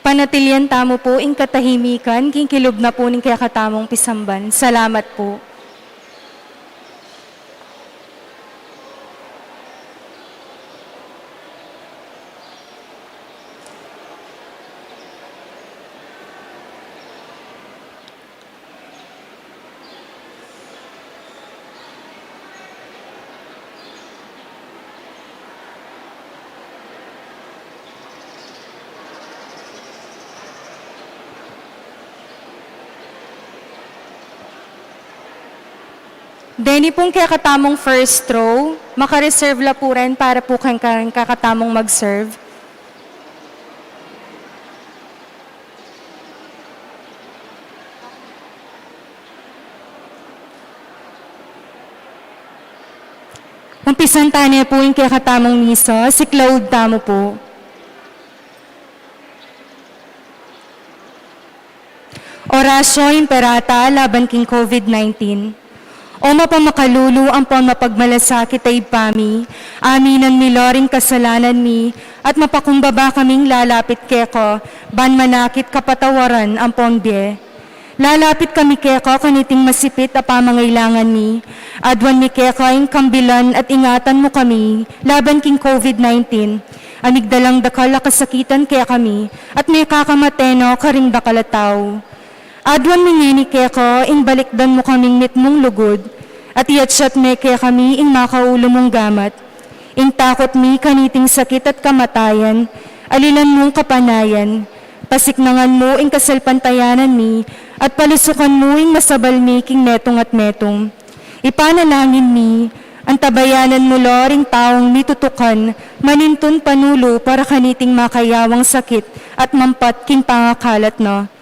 Panatilian tamo po ing katahimikan, kinkilob na po ning kaya katamong pisamban. Salamat po. Deni pong kaya katamong first row, makareserve la po rin para po kang kakatamong mag-serve. Umpisan tayo po yung kaya katamong misa, si Claude tamo po. Orasyo imperata laban king COVID-19. O mapamakallulu ang mapagmalasakit ay pami, aminan mi loring kasalanan mi, at mapakumbaba kaming lalapit keko, ban manakit kapatawaran ang pondye. Lalapit kami keko kaniting masipit a pamangailangan mi, adwan mi keko ang kambilan at ingatan mo kami, laban king COVID-19, amigdalang dakal kasakitan kaya kami, at may kakamateno karing dakalataw. Adwan mingini keko, ing balikdan mo kaming mitmong lugod, at iatsyat me kaya kami ing makaulo mong gamat. Ing takot mi kaniting sakit at kamatayan, alilan mong kapanayan, pasiknangan mo ing kasalpantayanan mi, at palusukan mo ing masabal mi king metong at metong. Ipanalangin mi, ang tabayanan mo loring taong mitutukan, manintun panulo para kaniting makayawang sakit at mampat king pangakalat no.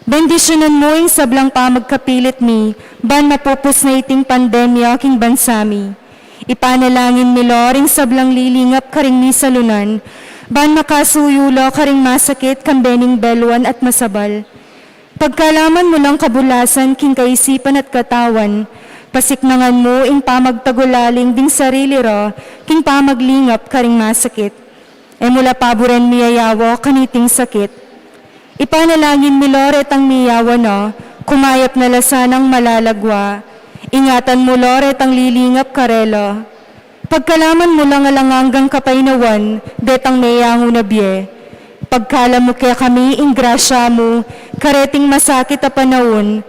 Bendisyonan mo ing sablang pamagkapilit mi, ban mapupos na iting pandemya king bansami. Ipanalangin mi loring sablang lilingap karing ni salunan, ban makasuyulo karing masakit kambening belwan at masabal. Pagkalaman mo lang kabulasan king kaisipan at katawan, pasiknangan mo ing pamagtagulaling ding sarili ro, king pamaglingap karing masakit. E mula paboren miyayawo kaniting sakit. Ipanalangin mi Loret ang miyawa no, kumayap na lasanang malalagwa. Ingatan mo Loret ang lilingap karelo. Pagkalaman mo lang alanganggang kapainawan, detang mayango na biye. Pagkala mo kaya kami ing grasya mo, kareting masakit a panahon.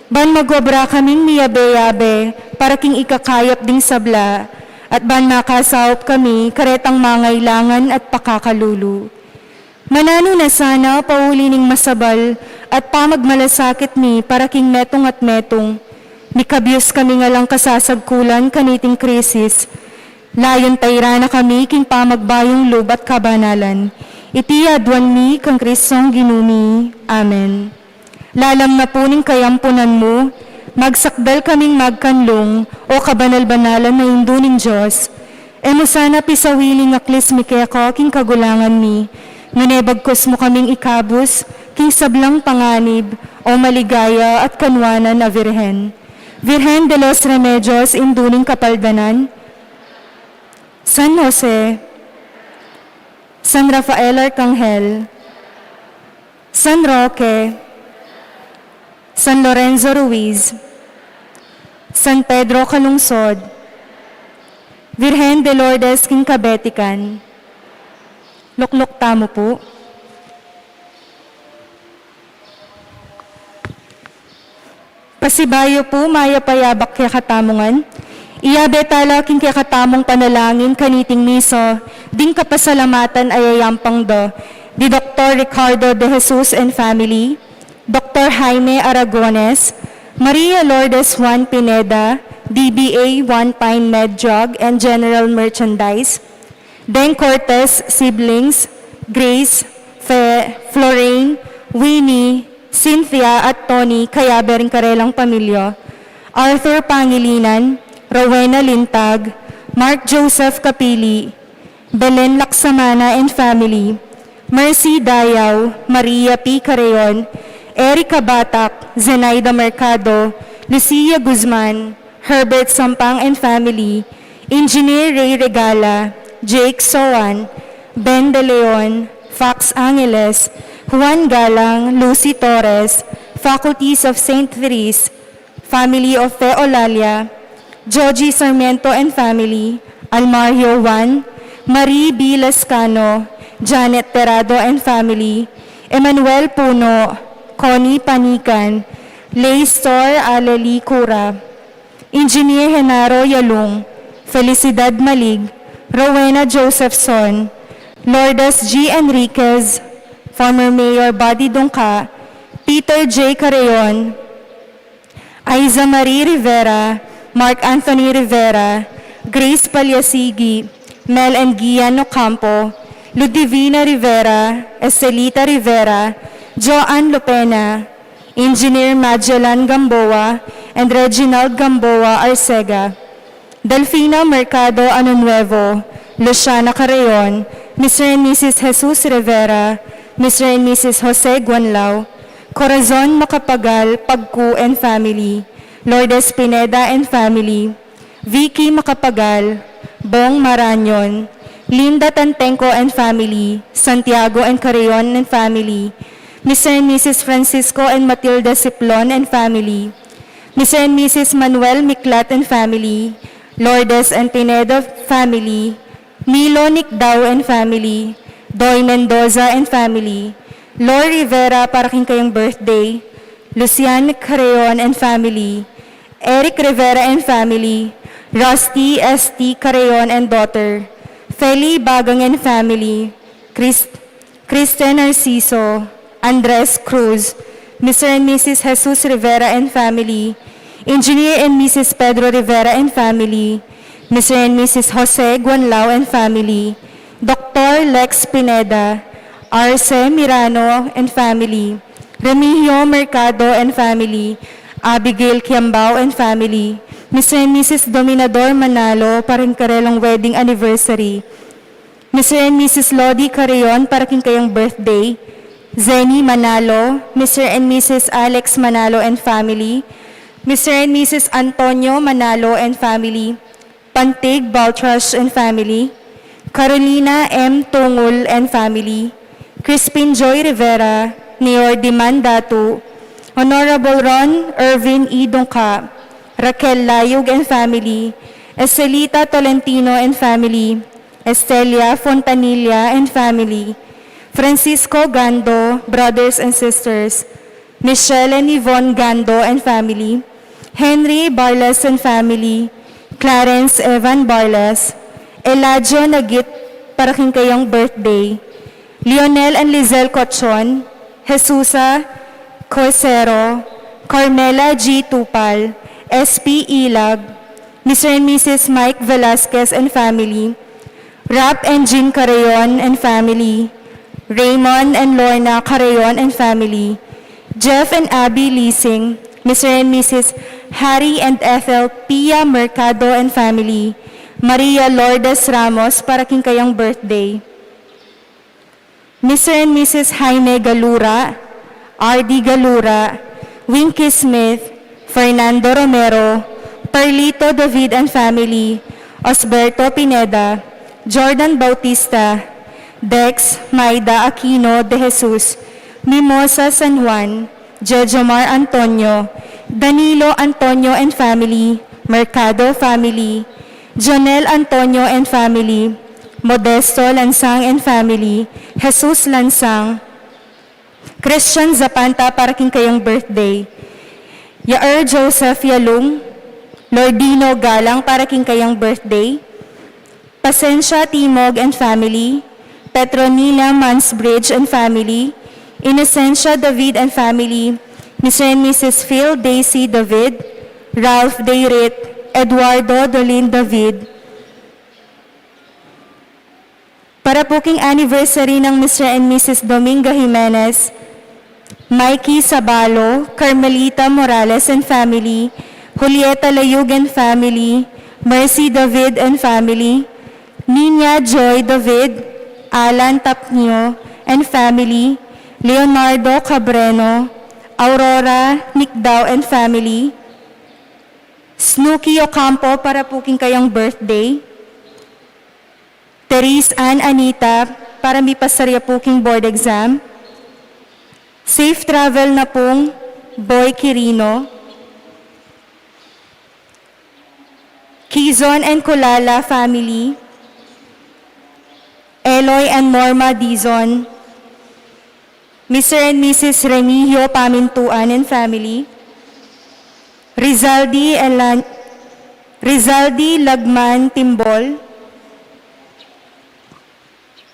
Ban magwabra kaming miyabe-yabe, para king ikakayap ding sabla. At ban makasawap kami, karetang mangailangan at pakakalulu. Manano na sana paulining masabal at pamagmalasakit mi para king metong at metong. Mikabyos kami nga lang kasasagkulan kaniting krisis. Layon tayra na kami king pamagbayong loob at kabanalan. Iti adwan mi kang Kristong ginumi. Amen. Lalam na po ning kayampunan mo, magsakdal kaming magkanlong o kabanal-banalan na induning Diyos. E mo sana pisawiling aklis mi keko king kagulangan mi. Ngunebagkos mo kaming ikabus, king sablang panganib, o maligaya at kanwanan na Virhen. Virhen de los Remedios, induning kapaldanan. San Jose, San Rafael Arcangel, San Roque, San Lorenzo Ruiz, San Pedro Calungsod, Virhen de Lourdes king Kabetikan. Lukluk tamo po. Pasibayo po, maya payabak kaya katamongan. Iyabe tala king kaya katamong panalangin kaniting miso, ding kapasalamatan ayayampang do, di Dr. Ricardo de Jesus and family, Dr. Jaime Aragones, Maria Lourdes Juan Pineda, DBA One Pine Med Drug and General Merchandise, Den Cortez siblings, Grace, Florine, Winnie, Cynthia at Tony, kayabe rin karelang pamilya, Arthur Pangilinan, Rowena Lintag, Mark Joseph Kapili, Belen Laksamana and family, Mercy Dayaw, Maria P. Careon, Erica Batak, Zenaida Mercado, Lucia Guzman, Herbert Sampang and family, Engineer Ray Regala, Jake Soan, Ben De Leon, Fax Angeles, Juan Galang, Lucy Torres, Faculties of St. Therese, Family of Fe Eulalia, Joji Sarmiento and Family, Almario Juan, Marie B. Lascano, Janet Terrado and Family, Emmanuel Puno, Connie Panican, Leistor Aleli Cura, Engineer Genaro Yalung, Felicidad Malig, Rowena Josephson, Lourdes G. Enriquez, former Mayor Buddy Dungka, Peter J. Carreon, Aiza Marie Rivera, Mark Anthony Rivera, Grace Palyasigi, Mel and Gian Ocampo, Ludivina Rivera, Estelita Rivera, Joanne Lopena, Engineer Magellan Gamboa, and Reginald Gamboa Arcega, Delfina Mercado Anunuevo, Luciana Carreon, Mr. and Mrs. Jesus Rivera, Mr. and Mrs. Jose Guanlao, Corazon Macapagal, Pagku and Family, Lourdes Pineda and Family, Vicky Macapagal, Bong Maranyon, Linda Tantenco and Family, Santiago and Carreon and Family, Mr. and Mrs. Francisco and Matilda Ciplon and Family, Mr. and Mrs. Manuel Miklat and Family, Lourdes and Pinedo Family, Milo Nicdao and Family, Doy Mendoza and Family, Lor Rivera para king kayong birthday, Lucian Carreon and Family, Eric Rivera and Family, Rusty S.T. Carreon and daughter, Feli Bagang and Family, Kristen Narciso, Andres Cruz, Mr. and Mrs. Jesus Rivera and Family, Engineer and Mrs. Pedro Rivera and Family, Mr. and Mrs. Jose Guanlao and Family, Dr. Lex Pineda, Arce Mirano and Family, Remigio Mercado and Family, Abigail Kiambao and Family, Mr. and Mrs. Dominador Manalo, Paringkarelong wedding anniversary, Mr. and Mrs. Lodi Carreon, paraking kayong birthday, Zenny Manalo, Mr. and Mrs. Alex Manalo and Family, Mr. and Mrs. Antonio Manalo and Family, Pantig Baltrash and Family, Carolina M. Tungul and Family, Crispin Joy Rivera, Nior Dimandatu, Honorable Ron Irvin E. Dungka, Raquel Layug and Family, Estelita Tolentino and Family, Estelia Fontanilla and Family, Francisco Gando, brothers and sisters, Michelle and Yvonne Gando and Family, Henry Barles and Family, Clarence Evan Barles, Eladio Nagit, paraking kayong birthday, Lionel and Lizelle Cochon, Jesusa Corsero, Carmela G. Tupal, S.P. Ilag, Mr. and Mrs. Mike Velasquez and Family, Rap and Jean Carreon and Family, Raymond and Lorna Carreon and Family, Jeff and Abby Leasing, Mr. and Mrs. Harry and Ethel Pia Mercado and Family, Maria Lourdes Ramos, paraking kayong birthday, Mr. and Mrs. Jaime Galura, R.D. Galura, Winky Smith, Fernando Romero, Perlito David and Family, Osberto Pineda, Jordan Bautista, Dex Maida Aquino de Jesus, Mimosa San Juan, Jejomar Antonio, Danilo Antonio and Family, Mercado Family, Jonel Antonio and Family, Modesto Lansang and Family, Jesus Lansang, Christian Zapanta, paraking kayong birthday, Yair Joseph Yalung, Lordino Galang, paraking kayong birthday, Pasensya Timog and Family, Petronila Mansbridge and Family, Innocencia David and Family, Mr. and Mrs. Phil Daisy David, Ralph Dayrit, Eduardo Dolin David. Para puking anniversary ng Mr. and Mrs. Dominga Jimenez, Mikey Sabalo, Carmelita Morales and Family, Julieta Layug and Family, Mercy David and Family, Nina Joy David, Alan Tapnio and Family, Leonardo Cabreno, Aurora Nicdao and Family, Snooki Ocampo, para puking kayong birthday, Therese Ann Anita, para may pasarya puking board exam, Safe travel na pong Boy Quirino, Quezon and Colala family, Eloy and Norma Dizon, Mr. and Mrs. Remigio Pamintuan and family, Rizaldi Lagman Timbol,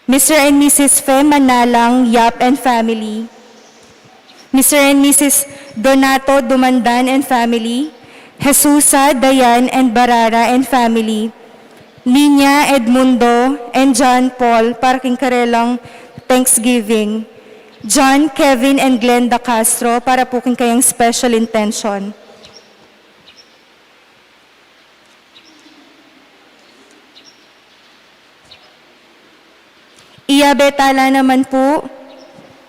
Mr. and Mrs. Fe Manalang Yap and family, Mr. and Mrs. Donato Dumandan and family, Jesusa Dayan and Barara and family, Nina Edmundo and John Paul Parking Karelang Thanksgiving, John, Kevin and Glenda Castro para po kayong special intention. Betala naman po,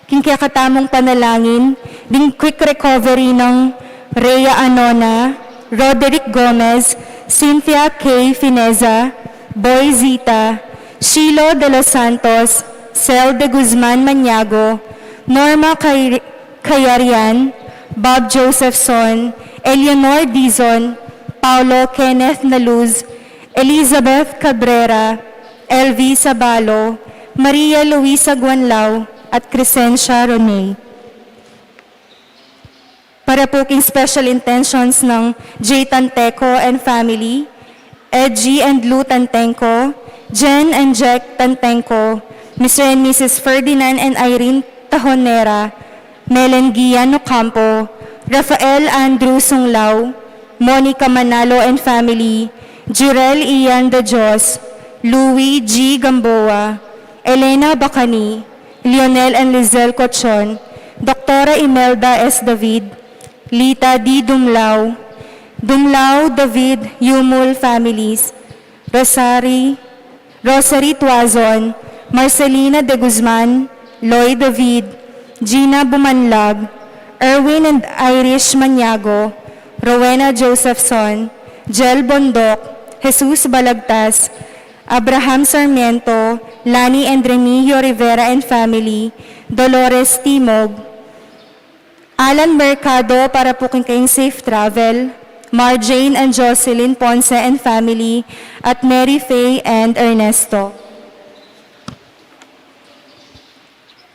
kakatamong panalangin, ding quick recovery ng Rhea Anona, Roderick Gomez, Cynthia K. Fineza, Boy Zita, Shilo de los Santos, Cel de Guzman Maniago, Norma Kayarian, Bob Josephson, Eleanor Dizon, Paulo Kenneth Naluz, Elizabeth Cabrera, LV Sabalo, Maria Luisa Guanlao, at Crescencia Ronay. Para po king special intentions ng J. Tanteco and family, Edgy and Lou Tantenco, Jen and Jack Tantenco, Mr. and Mrs. Ferdinand and Irene Tajonera, Melen Gian Ocampo, Rafael Andrew Sunglao, Monica Manalo and family, Jurel Ian de Dios, Louis G. Gamboa, Elena Bacani, Lionel and Lizelle Cochon, Dr. Imelda S. David, Lita D. Dumlao, Dumlao David Yumul families, Rosary Tuazon, Marcelina de Guzman, Lloyd David, Gina Bumanlag, Erwin and Irish Maniago, Rowena Josephson, Jel Bondok, Jesus Balagtas, Abraham Sarmiento, Lani and Remigio Rivera and family, Dolores Timog, Alan Mercado para po kayong safe travel, Marjane and Jocelyn Ponce and family, at Mary Faye and Ernesto.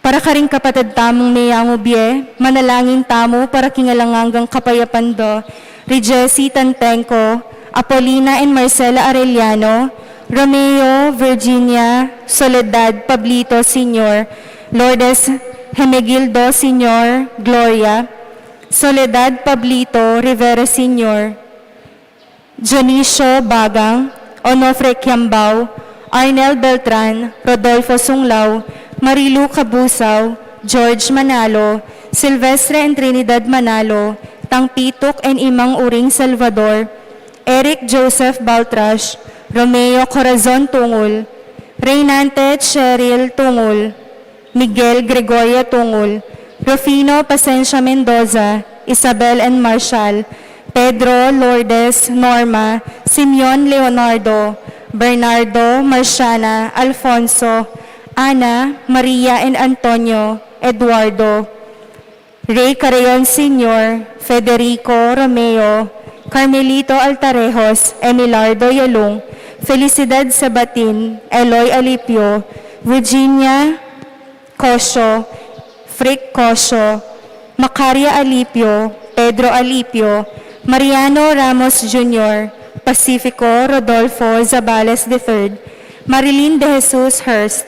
Para karing kapatid tamong mayang ubye, manalangin tamo para kingalangangang kapayapan do, Regesi Tantenco, Apolina and Marcela Arellano, Romeo, Virginia, Soledad, Pablito, Sr., Lourdes Hemegildo, Sr., Gloria, Soledad, Pablito, Rivera, Sr., Jonicio Bagang, Onofre Kiambao, Arnel Beltran, Rodolfo Sunglao, Marilu Cabusaw, George Manalo, Silvestre and Trinidad Manalo, Tangpitok and Imang Uring Salvador, Eric Joseph Baltrash, Romeo Corazon Tungul, Reynante Cheryl Tungul, Miguel Gregoria Tungul, Rufino Pasencia Mendoza, Isabel and Marshall, Pedro Lourdes Norma, Simeon Leonardo, Bernardo Marciana, Alfonso, Ana, Maria and Antonio, Eduardo, Ray Carreon Sr., Federico Romeo, Carmelito Altarejos, Emilardo Yalung, Felicidad Sabatin, Eloy Alipio, Virginia Cosio, Frick Cosio, Macaria Alipio, Pedro Alipio, Mariano Ramos Jr., Pacifico Rodolfo Zabales III, Marilyn de Jesus Hurst,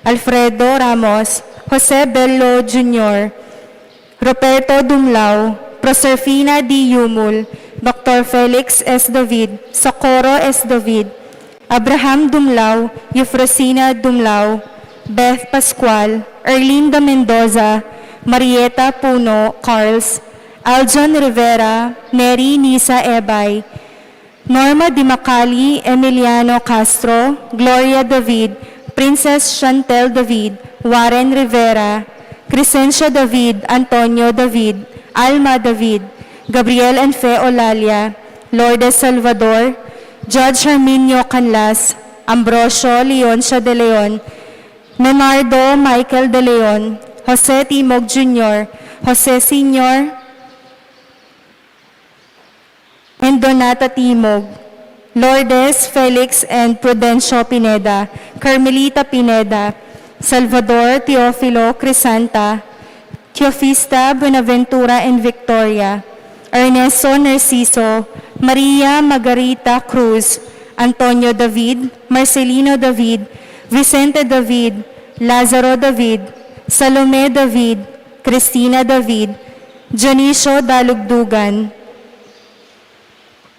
Alfredo Ramos, Jose Bello Jr., Roberto Dumlao, Proserfina D. Yumul, Dr. Felix S. David, Socorro S. David, Abraham Dumlao, Eufrosina Dumlao, Beth Pascual, Erlinda Mendoza, Marieta Puno Carls, Aljon Rivera, Mary Nisa Ebay, Norma Dimacali, Emiliano Castro, Gloria David, Princess Chantel David, Warren Rivera, Crescencia David, Antonio David, Alma David, Gabriel and Fe Olalia, Lourdes Salvador, Judge Herminio Canlas, Ambrosio Leoncia de Leon, Leonardo Michael de Leon, Jose Timog Jr., Jose Sr. and Donata Timog, Lourdes Felix and Prudencio Pineda, Carmelita Pineda, Salvador Teofilo Crisanta, Teofista Buenaventura and Victoria, Ernesto Narciso, Maria Margarita Cruz, Antonio David, Marcelino David, Vicente David, Lazaro David, Salome David, Cristina David, Dionisio Dalugdugan,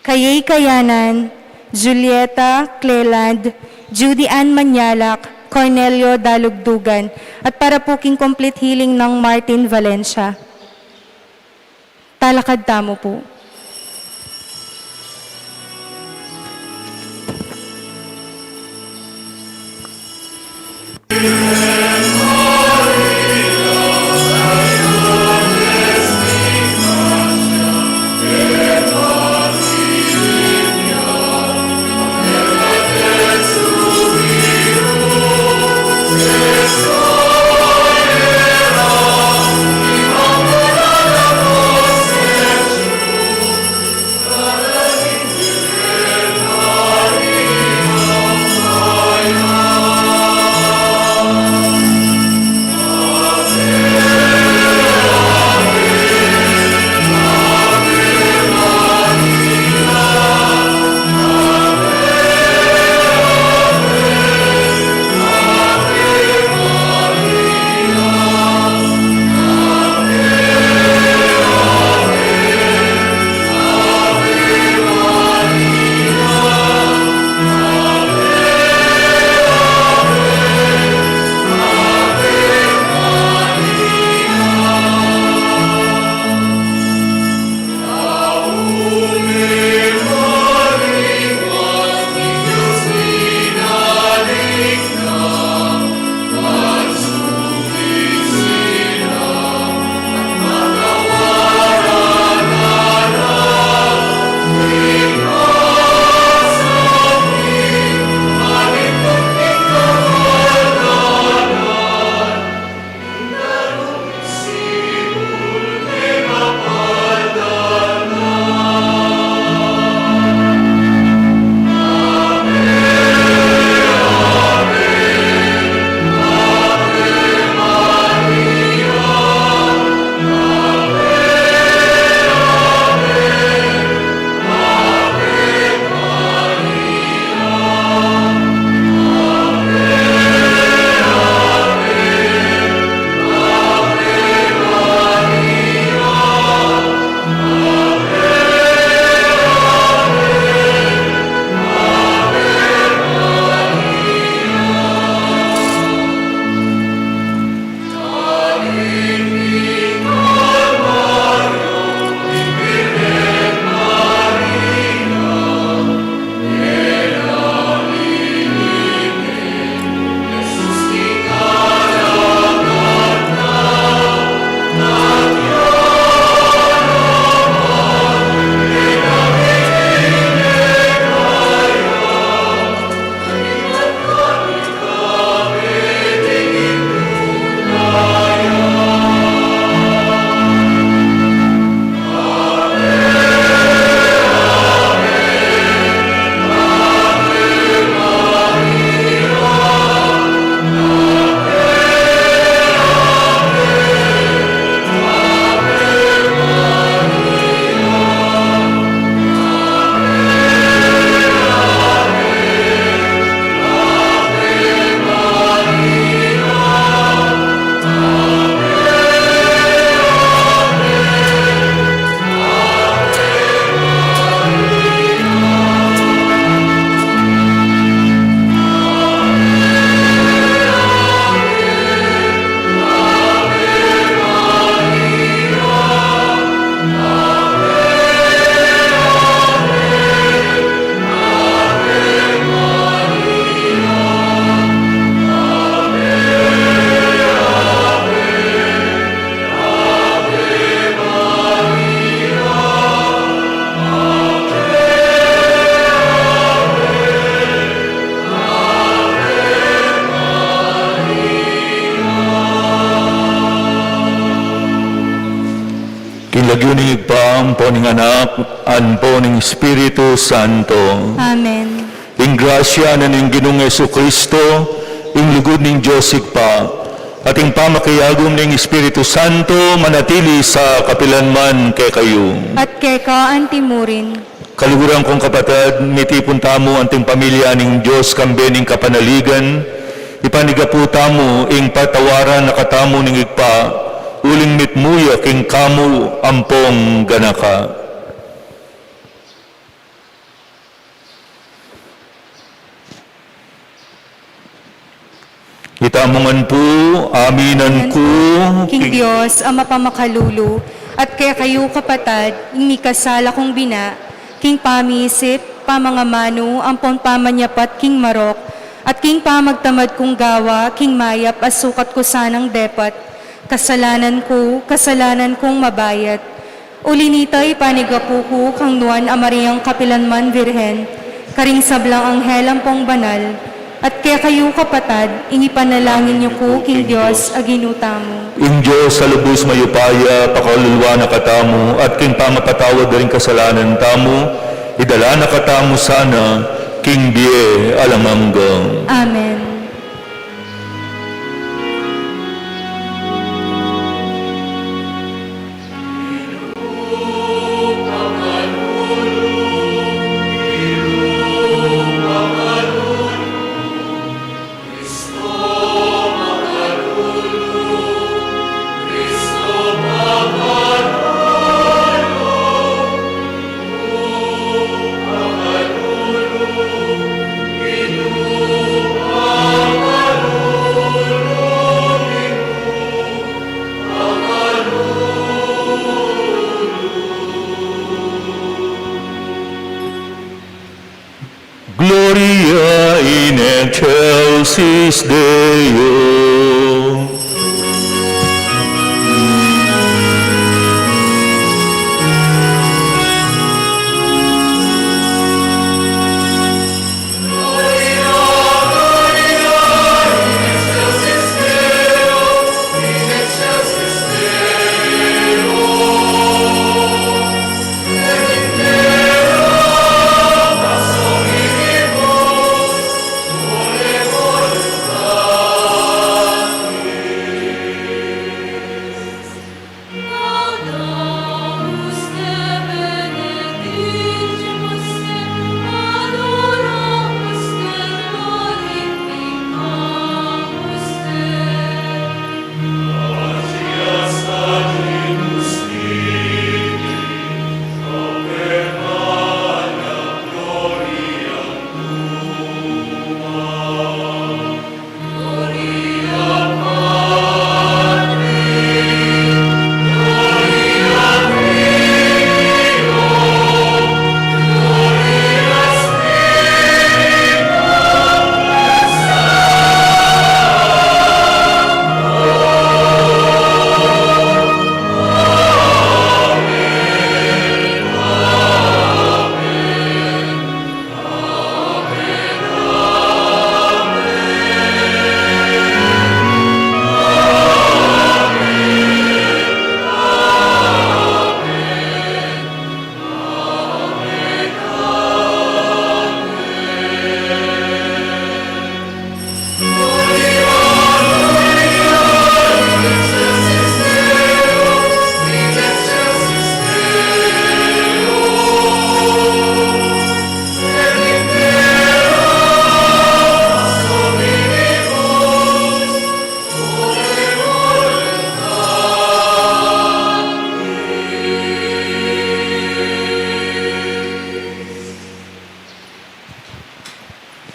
Kayay Kayanan, Julieta Cleland, Judy Ann Manyalak, Cornelio Dalugdugan, at para po king complete healing ng Martin Valencia. Talakad tamo po. Ilagyunig pa ang po ning anak, an po ning Espiritu Santo. Amen. Ing grasya na ning Ginoong Jesucristo, ing lugod ning Diyos pa, at ing pamakiyagom ning Espiritu Santo manatili sa kapilanman kay kayo. At kay ka antimurin. Kaluguran kong kapatid, mitipon tamo anting pamilya ning Diyos kambening kapanaligan, ipanigapu tamo ing patawaran na katamo ning igpa, uling mitmuya king kamu ampong ganaka. Itamongan po, aminan ko, King Diyos, Ama pamakalulu, at kaya kayo kapatad, ing mikasala kong bina, King pamisip, pamangamano, ampon pamanyapat, King marok, at King pamagtamad kong gawa, King mayap, asukat ko sanang depat, kasalanan kong mabayat. Ulinita ipanigapu ko, kang nuan amariyang kapilanman virhen, karing sablang anghel ampong banal, at kaya kayo kapatad, inipanalangin niyo ko, King Diyos, aginutamo. ing Diyos sa lubos mayupaya, pakalulwa na katamo, at king pamapatawad na rin kasalanan tamo, idala na katamo sana, king die alamanggang. Amen. Gloria in excelsis Deo.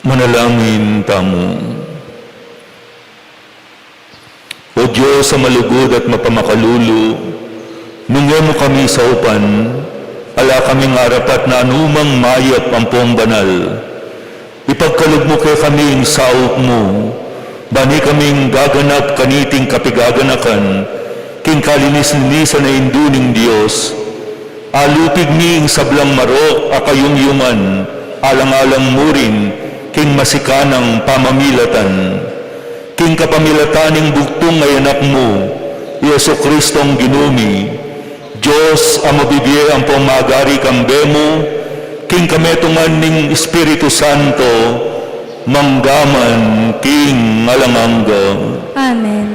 Manalangin tamo. O Diyos sa malugod at mapamakalulu, nungyan mo kami sa upan, ala kaming arapat na anumang mayap ang pong banal. Ipagkalog mo kay kaming saop mo, bani kaming gaganap kaniting kapigaganakan, king kalinis-linisan na induning Diyos. Alupig niing sablang marok akayong yuman, alang-alang mo rin, king masikanang pamamilatan. King kapamilataning bugtong ngay anak mo, Yesu Kristong ginumi, Diyos ang mabibiye ang pamagari kambemo, king kametungan ning Espiritu Santo, manggaman king alamangga. Amen.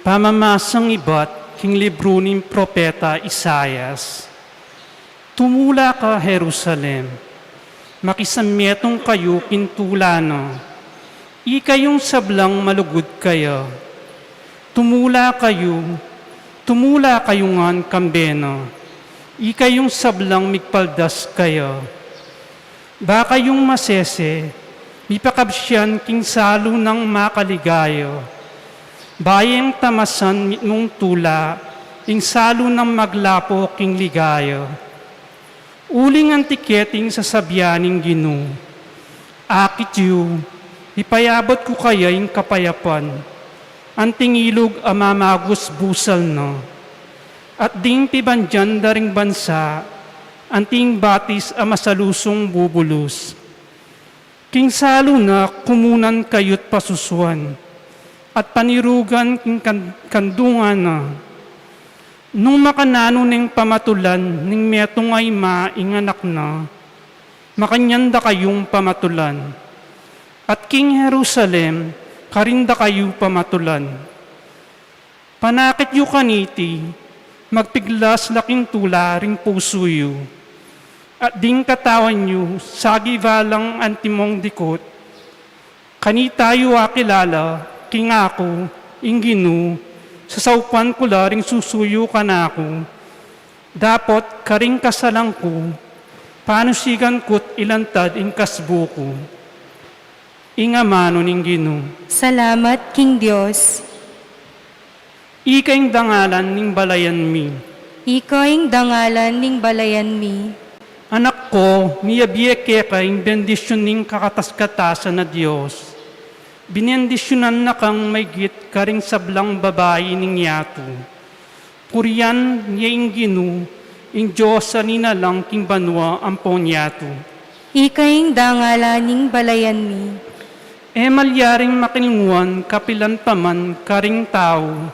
Pamamasang iba't king libro ni Propeta Isayas. Tumula ka, Jerusalem, makisamyetong kayo kintulano, ikayong sablang malugod kayo. Tumula kayo ngan kambeno, ikayong sablang migpaldas kayo. Baka yung masese, mipakabsyan king salo ng makaligayo. Bayang tamasan nung tula, ing salo ng maglapo king ligayo. Uling ang tiketing sa sabyaning ginu. Akit yu, ipayabot ko kaya ing kapayapan. Ang tingilog amamagos busal no. At ding pibandyan daring bansa, ang ting batis amasalusong bubulus. King salo na kumunan kayo't pasusuan. At panirugan king kandungan na. Nung makanano ning pamatulan, ning metong ay mainganak na, makanyanda kayong pamatulan. At king Jerusalem, karinda kayo pamatulan. Panakit yu kaniti, magpiglas laking tula ring puso yu. At ding katawan yu, sagivalang antimong dikot, kanitayo akilala, king ako, inginu, sa saupan ko laring susuyo ka na ako. Dapot karing kasalang ko, panusigan ko't ilantad ing kasbo ko. Ingamano ning ginu. Salamat, King Diyos. Ikaing dangalan ning balayan mi. Ikaing dangalan ning balayan mi. Anak ko, miyabiyeke ka ing bendisyon ning kakataskatasan na Diyos. Binendisyonan na kang may git karing sablang babae ning yato. Puriyan niya ing ginu, ing Diyos sa ninalang king banwa ang ponyato. Ikaing dangalan ning balayan mi. E malyaring makilinguan kapilan paman karing tao,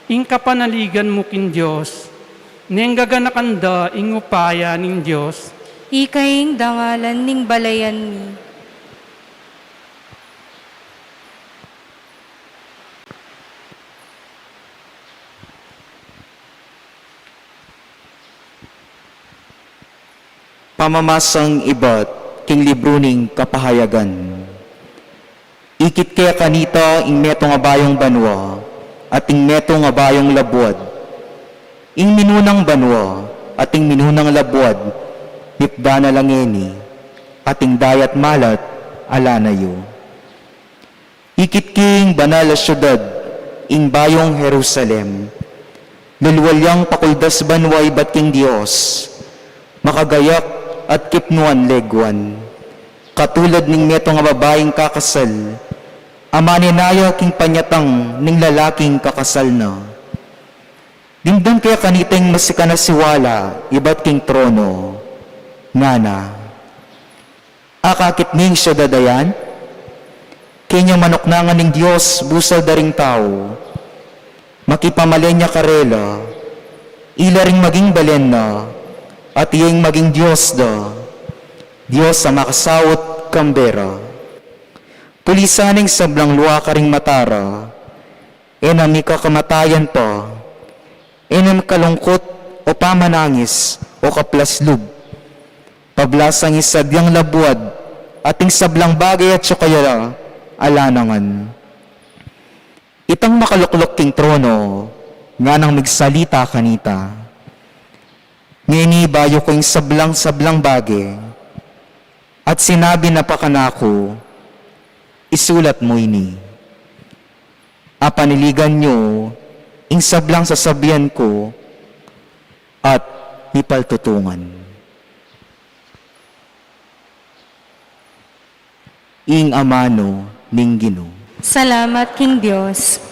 ing kapanaligan mo king Diyos, neng gaganakanda ing upaya ning Diyos. Ikaing dangalan ning balayan mi. Pamamasang iba't king libro ning kapahayagan. Ikit kaya kanita ing meto nga bayong banwa at ing meto nga bayong labwad. Ing minunang banwa at ing minunang labwad nipda na langeni at ing dayat malat alanayo. Ikit king banal na syudad ing bayong Jerusalem. Lulwalyang pakuldas banwa iba't king Diyos. Makagayak at kipnuan legwan. Katulad ning meto nga babaeng kakasal, amaninaya king panyatang ning lalaking kakasal na. Dimdam kaya kaniteng masika na siwala, iba't king trono, ngana. Akakit ning siya dadayan, kanya manoknangan ning Diyos busal daring tao, makipamalenya karela, ila ring maging balen na, at iyong maging Diyos da, Diyos sa makasawot kambera. Pulisaning sablang luwa ka ring matara, enami ka kamatayan pa, enam kalungkot o pamanangis o kaplaslub, pablasang isabyang labuad, ating sablang bagay at sukayala, alanangan. Itang makaluklok king trono, nga nang magsalita kanita, ngini bayo ko yung sablang-sablang bagay, at sinabi na pakanako, isulat mo ini. Apaniligan nyo, ing sablang sasabihan ko, at ipaltutungan. Ing amano, ning Ginoo. Salamat, King Diyos.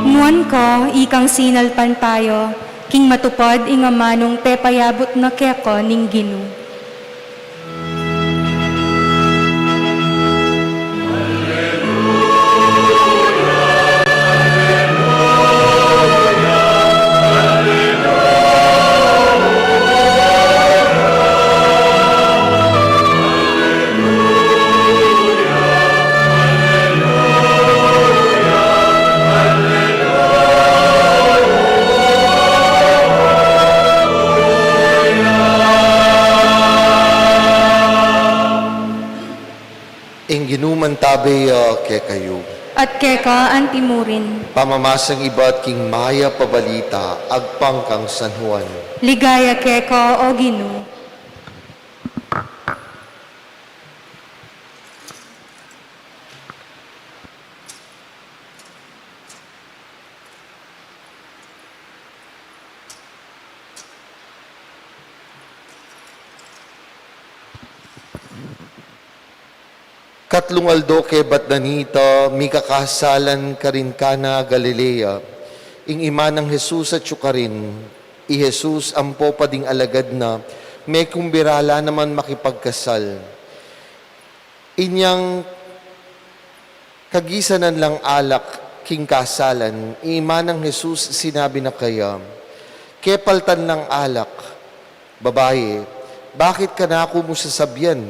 Muan ko, ikang sinalpan tayo, king matupad inga manong pepayabot na keko ning Ginoo. Ing ginuman tabi ke kayo. At keka antimurin, Pamamasang iba't king maya pabalita, agpang kang San Juan. ligaya keko o Ginoo. Katlong aldo ke bat danita, mikakasalan ka rin ka na Galilea. Ing ima ng Jesus at syukarin, i Jesus ang popading alagad na, may kumbirala naman makipagkasal. Inyang kagisanan lang alak, king kasalan, ima ng Jesus sinabi na kaya, kepaltan ng alak, babae, bakit ka na ako mo sasabyan?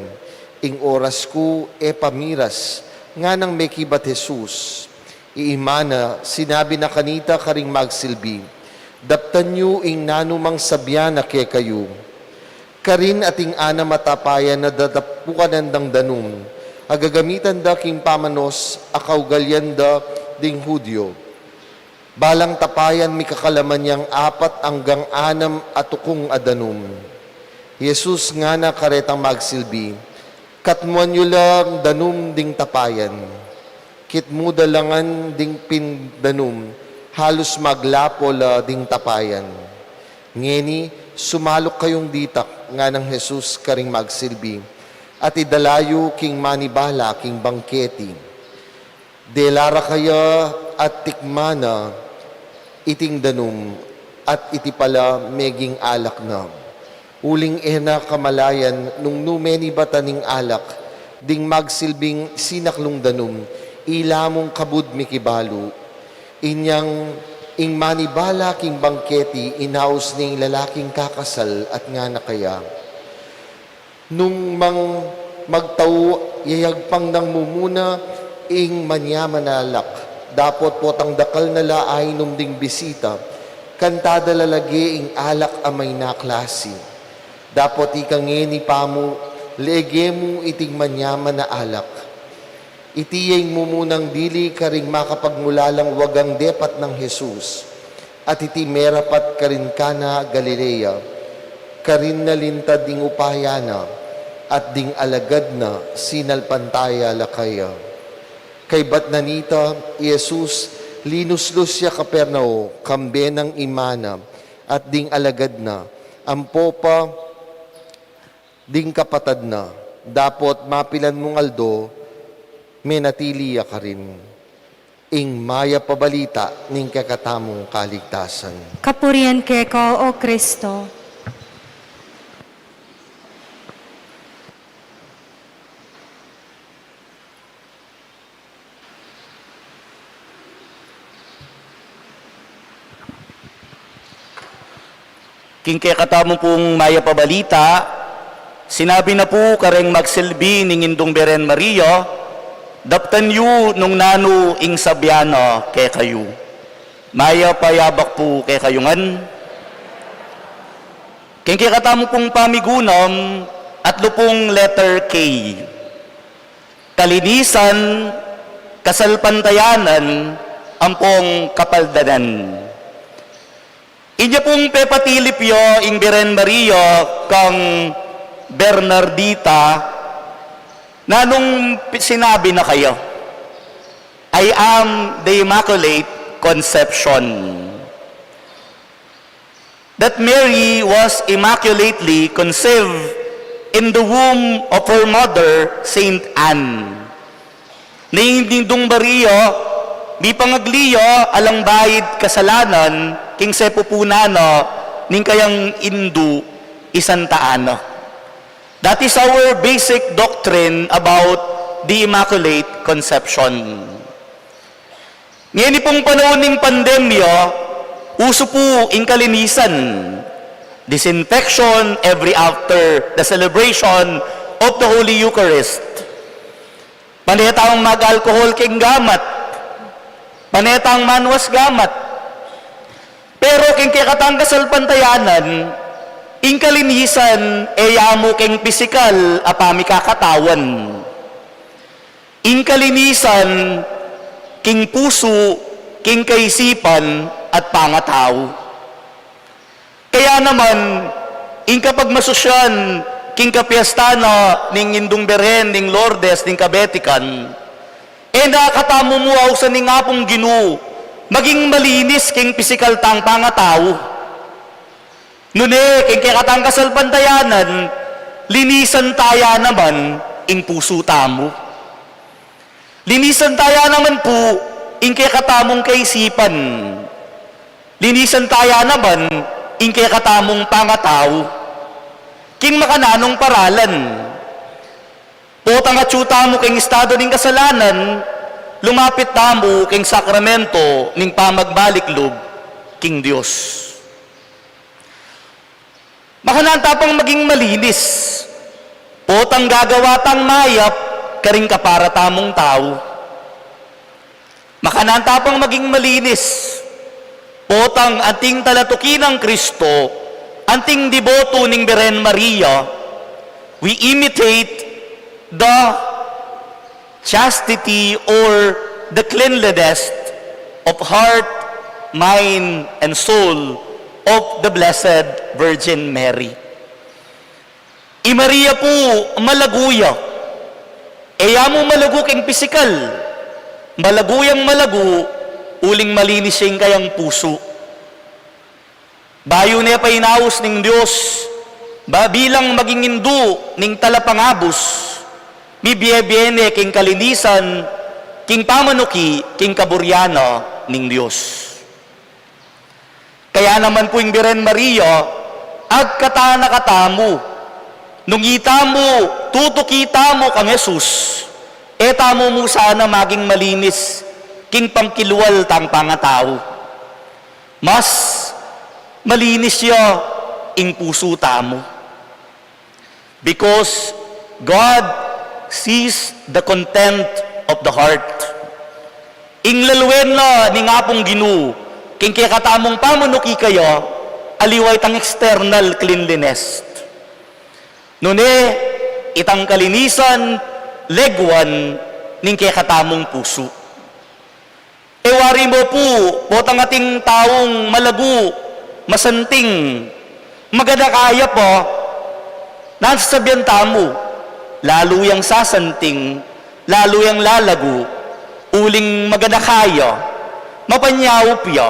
Ing oras ko pamiras, nga nang may kibat Jesus. Iimana, sinabi na kanita karing magsilbi, daptan nyo ing nanumang sabyan na ke kayo. Karin ating ana matapayan na dadapukan ng danum, agagamitan da king pamanos, akaugalyan da ding Hudyo. Balang tapayan mi kakalaman niyang 4 hanggang 6 atukong adanum. Jesus nga na karetang magsilbi, katmuan nyo lang danum ding tapayan. Kitmo dalangan ding pindanum, halos maglapo la ding tapayan. Ngeni, sumalok kayong ditak nga ng Jesus karing magsilbi, at idalayo king manibala king bangketi. Delara kaya at tikmana, iting danum, at iti pala meging alak na. Uling ena kamalayan, nung numeni bataning alak, ding magsilbing sinaklong danum, ilamong kabud mikibalo. Inyang ing manibala king bangketi, inaos ning lalaking kakasal at nga na kaya. Nung magtao, yayagpang nang mumuna, ing manyaman alak, dapot potang dakal na laay nung ding bisita, kantada lalagi ing alak amay na klase. Dapot ikang ni pamu, lege mo iting manyaman na alak. Itiyeng mo munang dili karing makapagmulalang wagang depat ng Jesus. At iti merapat karin ka na Galilea, karin nalintad ding upayana, at ding alagad na sinalpantaya lakaya. Kay bat nanita, Jesus, linuslus siya Kapernao, kambe ng imana, at ding alagad na, ampo pa, ding kapatad na, dapot mapilan mong aldo, may natiliya ka rin. Ing maya pabalita ning kakatamong kaligtasan. Kapurian keko o Kristo. King katamo pong maya pabalita, sinabi na po kareng magsilbi ning Indong Beren Maria, daptan yu nung nano ing sabyano ke kayo. Maya payabak po ke kayungan. King katamo pong pamigunam at lupong letter K. Kalinisan kasalpantayanan, ampong kapaldanan. Inya pong pepatilipyo ing Beren Mario kang Bernardita na nung sinabi na kayo, I am the Immaculate Conception. That Mary was immaculately conceived in the womb of her mother, Saint Anne. Ninding Mario, di pangagliyo alang bayid kasalanan, king sepupunano, ning kayang Indu, isantaano. That is our basic doctrine about the Immaculate Conception. Ngayon pong panahon ng pandemya, uso po ing kalinisan, disinfection every after the celebration of the Holy Eucharist. Panetang mag-alcohol king gamat, panetang manwas gamat. Pero king kikatang kasalpantayanan, ing kalinisan, yamo king pisikal, apami kakatawan. Ing kalinisan, king puso, king kaisipan, at pangataw. Kaya naman, ing kapag masusyan, king kapiestana, ning Indong Beren, ning Lourdes, ning Kabetikan, nakakatamo mo sa ning apong Ginoo, maging malinis king pisikal tang pangataw. Nune, king kikatang kasalpantayanan, linisan taya naman, ing puso tamo. Linisan taya naman po, ing kikatamong kaisipan. Linisan taya naman, ing kikatamong pangataw. King makananong paralan. Potang atsyuta mo king estado ng kasalanan, lumapit tamo king sakramento ning pamagbaliklog king Dios. Makananta pang maging malinis. Potang gagawatang mayap, karing kapara tamong tao. Makananta pang maging malinis. Potang ating talatukin ng Kristo, anting deboto ning Beren Maria, we imitate the chastity or the cleanliness of heart, mind, and soul of the Blessed Virgin Mary. Maria po malaguya. Mo malago king pisikal. Malaguyang malago, uling malinis siyang kayang puso. Bayo niya painaos ning Diyos, bilang maging Hindu ning talapangabos, mibiyebiene king kalinisan, king pamanuki, king kaburyano ning Diyos. Kaya naman po yung Beren Maria, agkata nakatamu, nung itamo, tutukita mo kang Jesus, etamo mo sana maging malinis, king pangkiluwal tang pangatao. Mas malinis siya ing puso tamo. Because God sees the content of the heart. Ing lalwen na ni nga pong Ginoo, king kikatamong pamanuki kayo, aliway tang external cleanliness. Nune, itang kalinisan, legwan, ning kikatamong puso. Ewari mo po, potang ating taong malagu, masanting, maganda kaya po, nasasabihan tamo, lalo yung sasanting, lalo yung lalagu, uling maganda kaya, mapanyaw piya,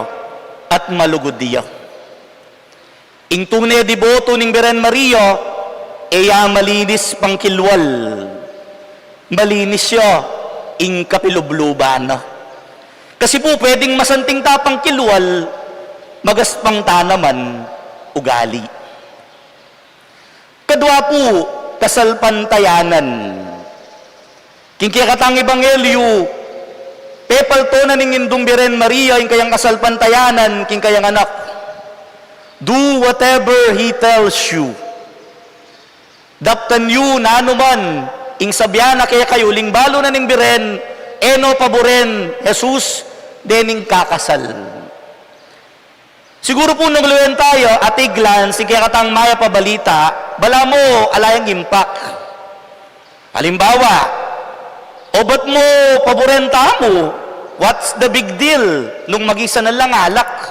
at malugod diya. Ing tunay deboto ning Beren Maria, malinis pang kilwal, malinis siya, ing kapilublubana. Kasi po pwedeng masanting tapang kilwal, magaspang tanaman, ugali. Kadwa po, kasalpantayanan. King kikatang ebanghelyo, pepalto na ning Indong Beren Maria, yung kayang kasalpantayanan, king kayang anak. Do whatever he tells you. Daptan yu na anuman, ing sabyana kaya kayo, lingbalo na ning Beren, eno paboren, Jesus, dening kakasal. Siguro po nagluwen tayo, atiglan, sige katang maya pabalita, bala mo, alayang impact. Halimbawa, O ba't mo paborenta mo? What's the big deal nung mag-isa na lang alak?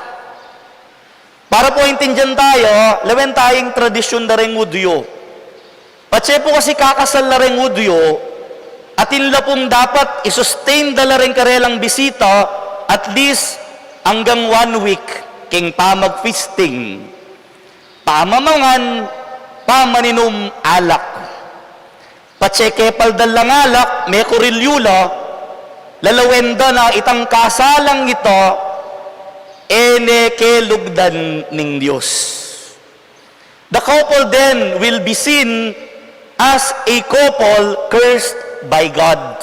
Para po intindihan tayo, lawen tayong tradisyon na rin udyo. Patse po kasi kakasal na rin udyo, at inla pong dapat isustain dala rin karelang bisita at least hanggang 1 week king pamag-feasting. Pamamangan, pamaninom alak. Patseke paldalang alak, may kurilyula, lalawenda na itang kasalang ito, ene kelugdan ng Diyos. The couple then will be seen as a couple cursed by God.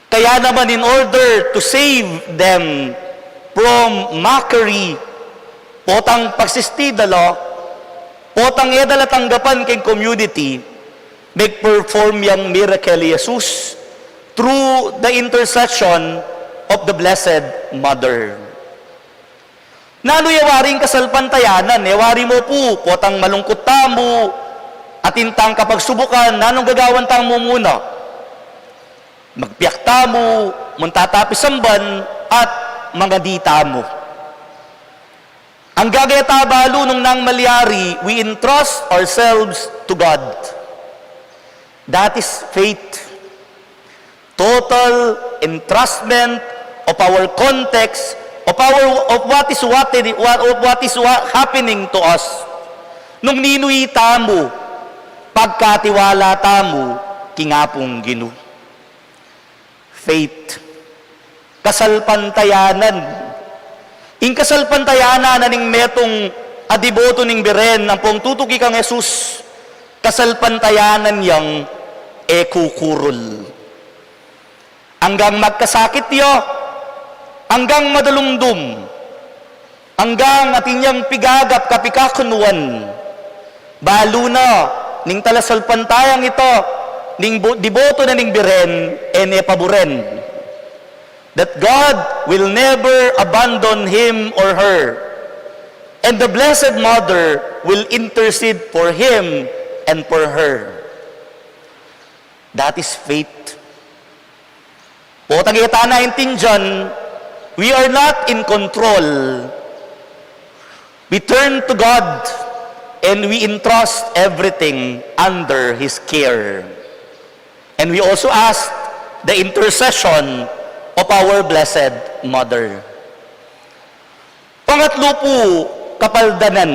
Kaya naman in order to save them from mockery, potang pagsistidalo, potang edala tanggapan kay community, mag-perform yung miracle ni Jesus through the intercession of the Blessed Mother. Nano yawaring kasalpantayanan, yawari mo po, potang malungkot tamo, at intang kapag subukan, nanong gagawan tamo muna? Magpiyak tamo, muntatapis samban, at mga di tamo. Ang gagayata balo nung nang malyari, we entrust ourselves to God. That is faith. Total entrustment of our context, of what is happening to us. Nung ninuy tamo, pagkatiwala tamo, kingapong Ginu. Faith. Kasalpantayanan. In kasalpantayanan na ning metong adiboto ning biren, ang pong tutuki kang Jesus, kasalpantayanan yang ekukurul. Hanggang magkasakit yo, hanggang madalumdum, hanggang atinyang pigagap kapikakunuan, balo na, ning talasalpantayang ito, ning diboto na ning biren, ene paboren, that God will never abandon him or her, and the Blessed Mother will intercede for him and for her. That is faith. O tagita na intindihan, we are not in control. We turn to God and we entrust everything under His care. And we also ask the intercession of our Blessed Mother. Pangatlo po, kapaldanan.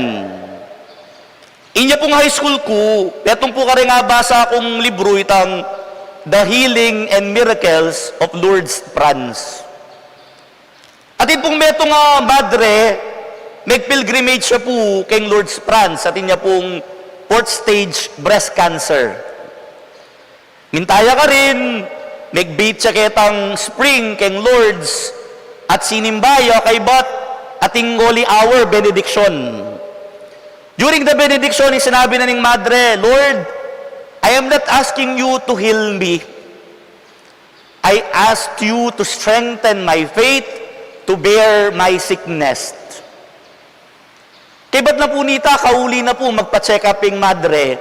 Inya pong high school ko, petong po kare nga basa akong libro itang The Healing and Miracles of Lourdes, France. At pong meto nga madre, mag-pilgrimage siya po kay Lourdes, France, at inya pong 4th stage breast cancer. Mintaya ka rin, mag-beat siya kitang spring kay Lourdes, at sinimbayo kay Bat, ating holy hour benediction. During the benediction, sinabi na ning madre, Lord, I am not asking you to heal me. I ask you to strengthen my faith to bear my sickness. Kaya ba't na po nita, kauli na po magpa-check up yung madre,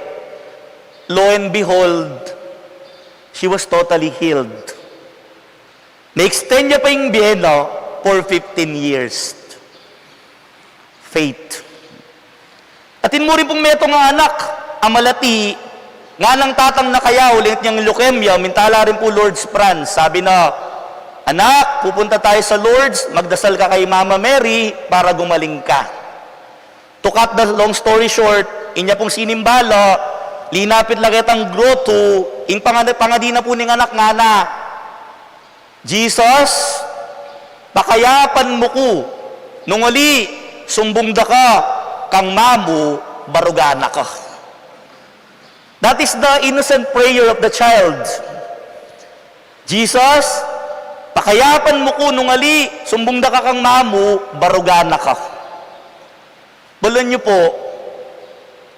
lo and behold, she was totally healed. Na-extend niya pa yung biyeno for 15 years. Faith. Atin mo rin pong meto nga anak, amalati, nga nang tatang na kaya, ulit niyang leukemia, mintala rin po Lourdes, France. Sabi na, anak, pupunta tayo sa Lourdes, magdasal ka kay Mama Mary para gumaling ka. To cut the long story short, inya pong sinimbala, linapit lang kitang grotto, ing pangadina po ning anak nga na, Jesus, pakayapan mo ko, nung ali, sumbong da ka, kang mamu, barugana ka. That is the innocent prayer of the child. Jesus, pakayapan mo ko nung ali, sumbong da ka kang mamu, barugana ka. Bulan niyo po,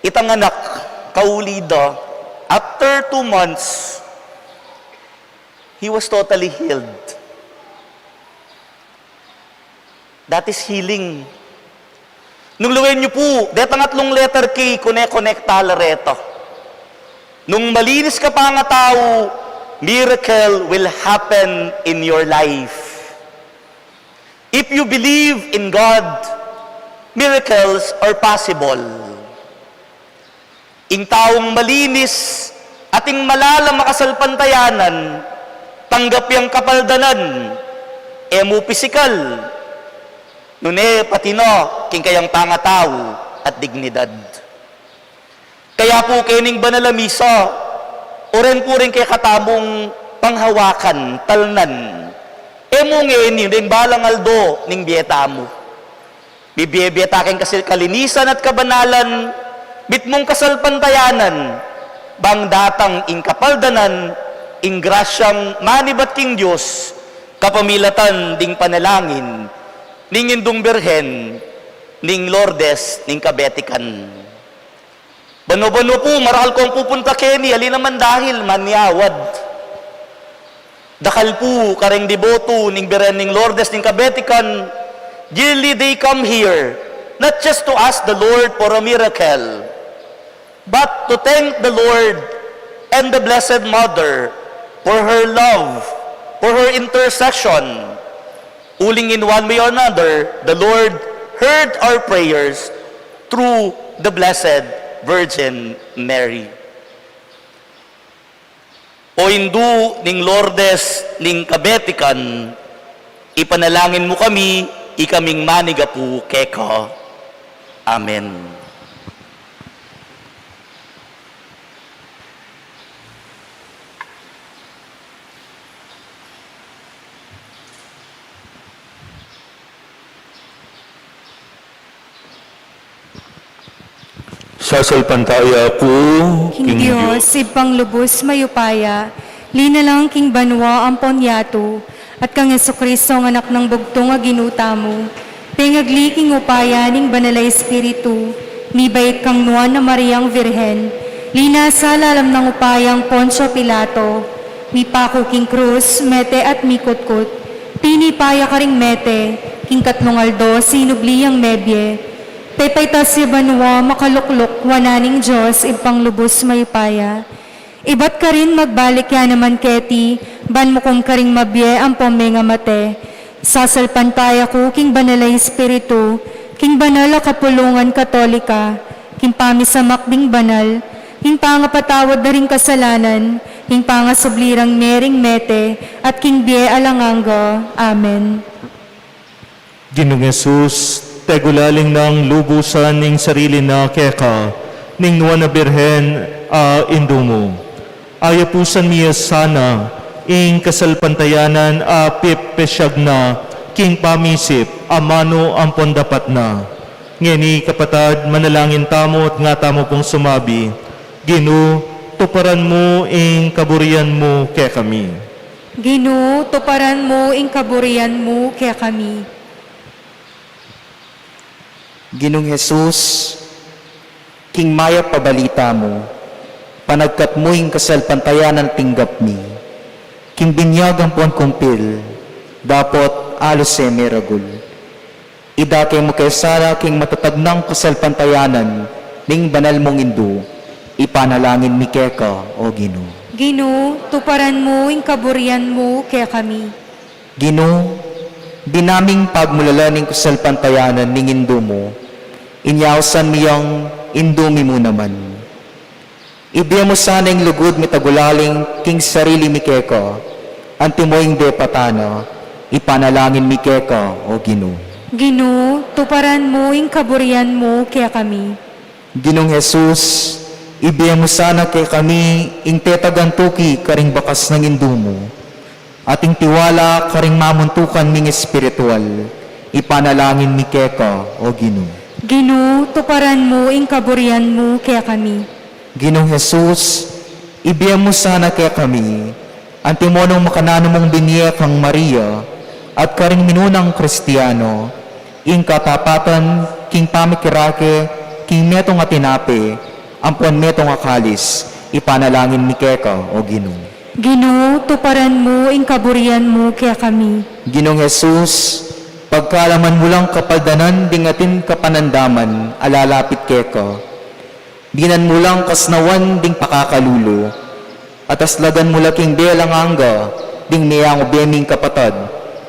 itang anak, kaulida, after 2 months, he was totally healed. That is healing. Nung luwen niyo po, detangatlong letter K, connect talareto. Nung malinis ka pa nga tao, miracle will happen in your life. If you believe in God, miracles are possible. Ing taong malinis at ing malalang makasalpantayanan, tanggap yang kapaldanan, emu pisikal, nune patino, king kayang pangatao at dignidad. Kaya po kining banalamisa, oren po rin kay katamong panghawakan, talnan, emu ngeni, rin balang aldo, ning biyeta mo. Bibiyeta king kasi kalinisan at kabanalan, bit mong kasalpantayanan, bang datang ing kapaldanan, ing grasyang manibat king Diyos, kapamilatan ding panalangin, ning indong birhen, ning Lourdes, ning kabetikan. Bano-bano po, maral kong pupunta keni, alin naman dahil manyawad. Dakal po, kareng deboto, ning birhen, ning Lourdes, ning kabetikan, yearly they come here, not just to ask the Lord for a miracle, but to thank the Lord and the Blessed Mother for her love, for her intercession. Uling in one way or another, the Lord heard our prayers through the Blessed Virgin Mary. O Hindu ning Lourdes ning kabetikan, ipanalangin mo kami, ikaming manigapu keko. Amen. Sasalpantaya ko, King Diyos, ibang lubos mayupaya, linalang king banwa ang ponyato, at kang Jesucristo ang anak ng bugtong nga ginuta mo, pengagli king upaya ning banalay espiritu, mibait kang nuan na Mariang Virhen, lina sa lalam ng upayang Poncio Pilato, mipako king krus, mete at mikutkut, pinipaya ka ring mete, king katlong aldo, sinubliyang medye, pepayta si banwa makaluklok wananing Diyos ipang lubos mayupaya. Ibat ka rin magbalik yan naman keti, ban mo kong karing mabye ang pomenga mate. Sasalpantaya ko king banalay espiritu, king banala kapulungan katolika, king pamisamakding banal, king pangapatawad na ring kasalanan, king pangasublirang mering mete, at king bie alanganggo. Amen. Ginoong Yesus, tegulaling ng lubusan ning sarili na keka, ning nuwan na birhen indo mo. Ayapusan miya sana, ing kasalpantayanan pipesyag na, king pamisip, amano ang pondapat na. Ngeni kapatad, manalangin tamo at nga tamo pong sumabi, Gino, tuparan mo ing kaburian mo kaya kami. Gino, tuparan mo ing kaburian mo kaya kami. Ginong Jesus, king maya pabalita mo, panagkat mo yung kasalpantayanan tinggap mi, king binyag ang puan kumpil, dapat alos e meragul. Idake mo kay Sara king matatag ng kasalpantayanan, ning banal mong indu, ipanalangin mi keka, o Gino. Gino, tuparan mo ing kaburian mo kaya kami. Gino, dinaming pagmulalaning kasalpantayanan ning indu mo, inyawsan miyang indumi mo naman. Ibiya mo sana yung lugod mitagulaling king sarili mi keko, antimoing de patano, ipanalangin mi keko, o Gino. Gino, tuparan mo ing kaburian mo kaya kami. Ginong Jesus, ibiya mo sana kay kami, ing tetagantuki karing bakas ng indumo, ating tiwala karing mamuntukan ming espiritual, ipanalangin mi keko, o Gino. Gino, tuparan mo ing kaburian mo kaya kami. Ginong Jesus, ibiya mo sana kay kami, antimonong makanano mong binye kang Maria, at karing minunang Kristiyano, ing katapatan, king pamikirake, king metong atinape, ampuan metong akalis, ipanalangin mi keka, o Gino. Gino, tuparan mo ing kaburian mo kaya kami. Ginong Jesus, pagkalaman mo lang kapaldanan, dingatin kapanandaman, alalapit keka. Dinan mo lang kasnawan ding pakakalulo, Ataslagan mo laking belang angga, ding miyang ubeming kapatad,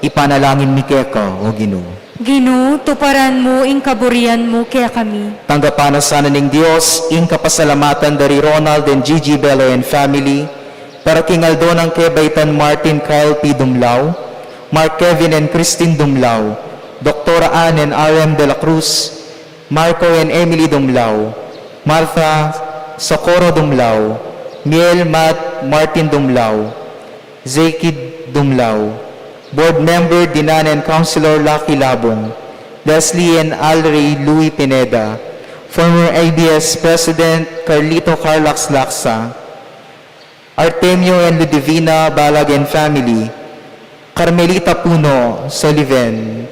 ipanalangin mi keka, o Ginoo. Ginoo, tuparan mo ing kaburian mo kaya kami. Tanggapan na sana ning Dios, ing kapasalamatan dari Ronald and Gigi Bello and family, para king Aldo ng Kebaitan Martin Kyle P. Dumlao, Mark Kevin and Christine Dumlao, Dr. Ann and R.M. De La Cruz, Marco and Emily Dumlao, Martha Socorro Dumlao, Miel Matt Martin Dumlao, Zakid Dumlao, Board Member Dinan and Councilor Lucky Labong, Leslie and Alray Louis Pineda, former ABS President Carlito Carlax Laksa, Artemio and Ludivina Balag and family, Carmelita Puno Soliven,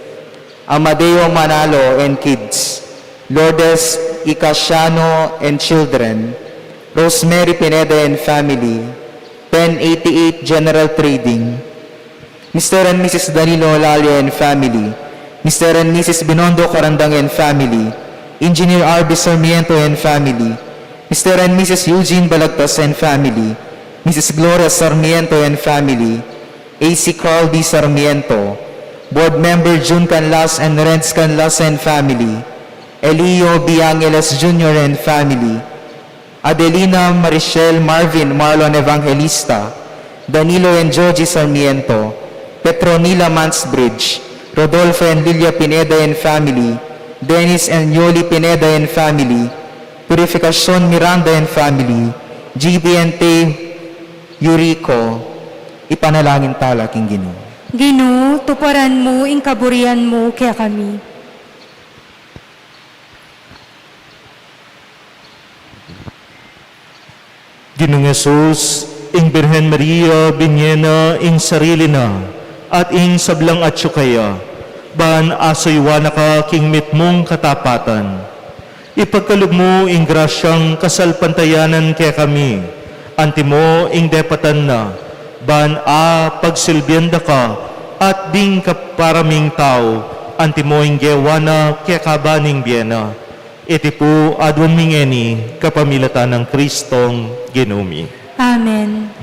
Amadeo Manalo and kids, Lourdes Icasiano and children, Rosemary Pineda and family, Pen 88 General Trading, Mr. and Mrs. Danilo Lalio and family, Mr. and Mrs. Binondo Carandang and family, Engineer R.B. Sarmiento and family, Mr. and Mrs. Eugene Balagtas and family, Mrs. Gloria Sarmiento and family, A.C. Carl D. Sarmiento, Board Member June Canlas and Renz Canlas and family, Elio B. Angeles Jr. and family, Adelina Marichelle Marvin Marlon Evangelista, Danilo and Joji Sarmiento, Petronila Mansbridge, Rodolfo and Lilia Pineda and family, Dennis and Yoli Pineda and family, Purificacion Miranda and family, GBNT Eurico, ipanalangin tala king Ginoo. Ginoo, tuparan mo ing kaburian mo kaya kami. Ginoong Yesus, ing Birhen Maria, binyena ing sarili na, at ing sablang at syukaya, ban asaywa na ka king mitmong katapatan. Ipagkalog mo ing grasyang kasalpantayanan kaya kami, anti mo ing depatan na, ban pagsilbyanda ka, at ding kaparaming tao, anti mo ing gewana kaya kabaning biyena. Iti po adwan mingeni kapamilatan ng Kristong Ginumi. Amen.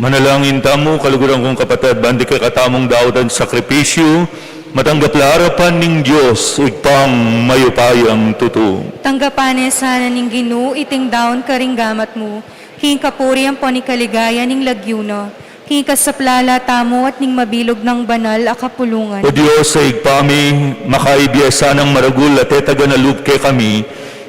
Manalangin tamo, kaluguran kong kapatid, bandi kay katamong daotan sakripisyo, matanggap la harapan ning Diyos, igpang mayupayang tuto. Tanggapanin sana ning Ginoo iting daon karinggamat mo. King kapurihan po ni kaligaya ning lagyuno. King kasaplala tamo at ning mabilog ng banal a kapulungan. O Diyos, sa igpami, makaibiyasa ng maragul at etaga na kay kami,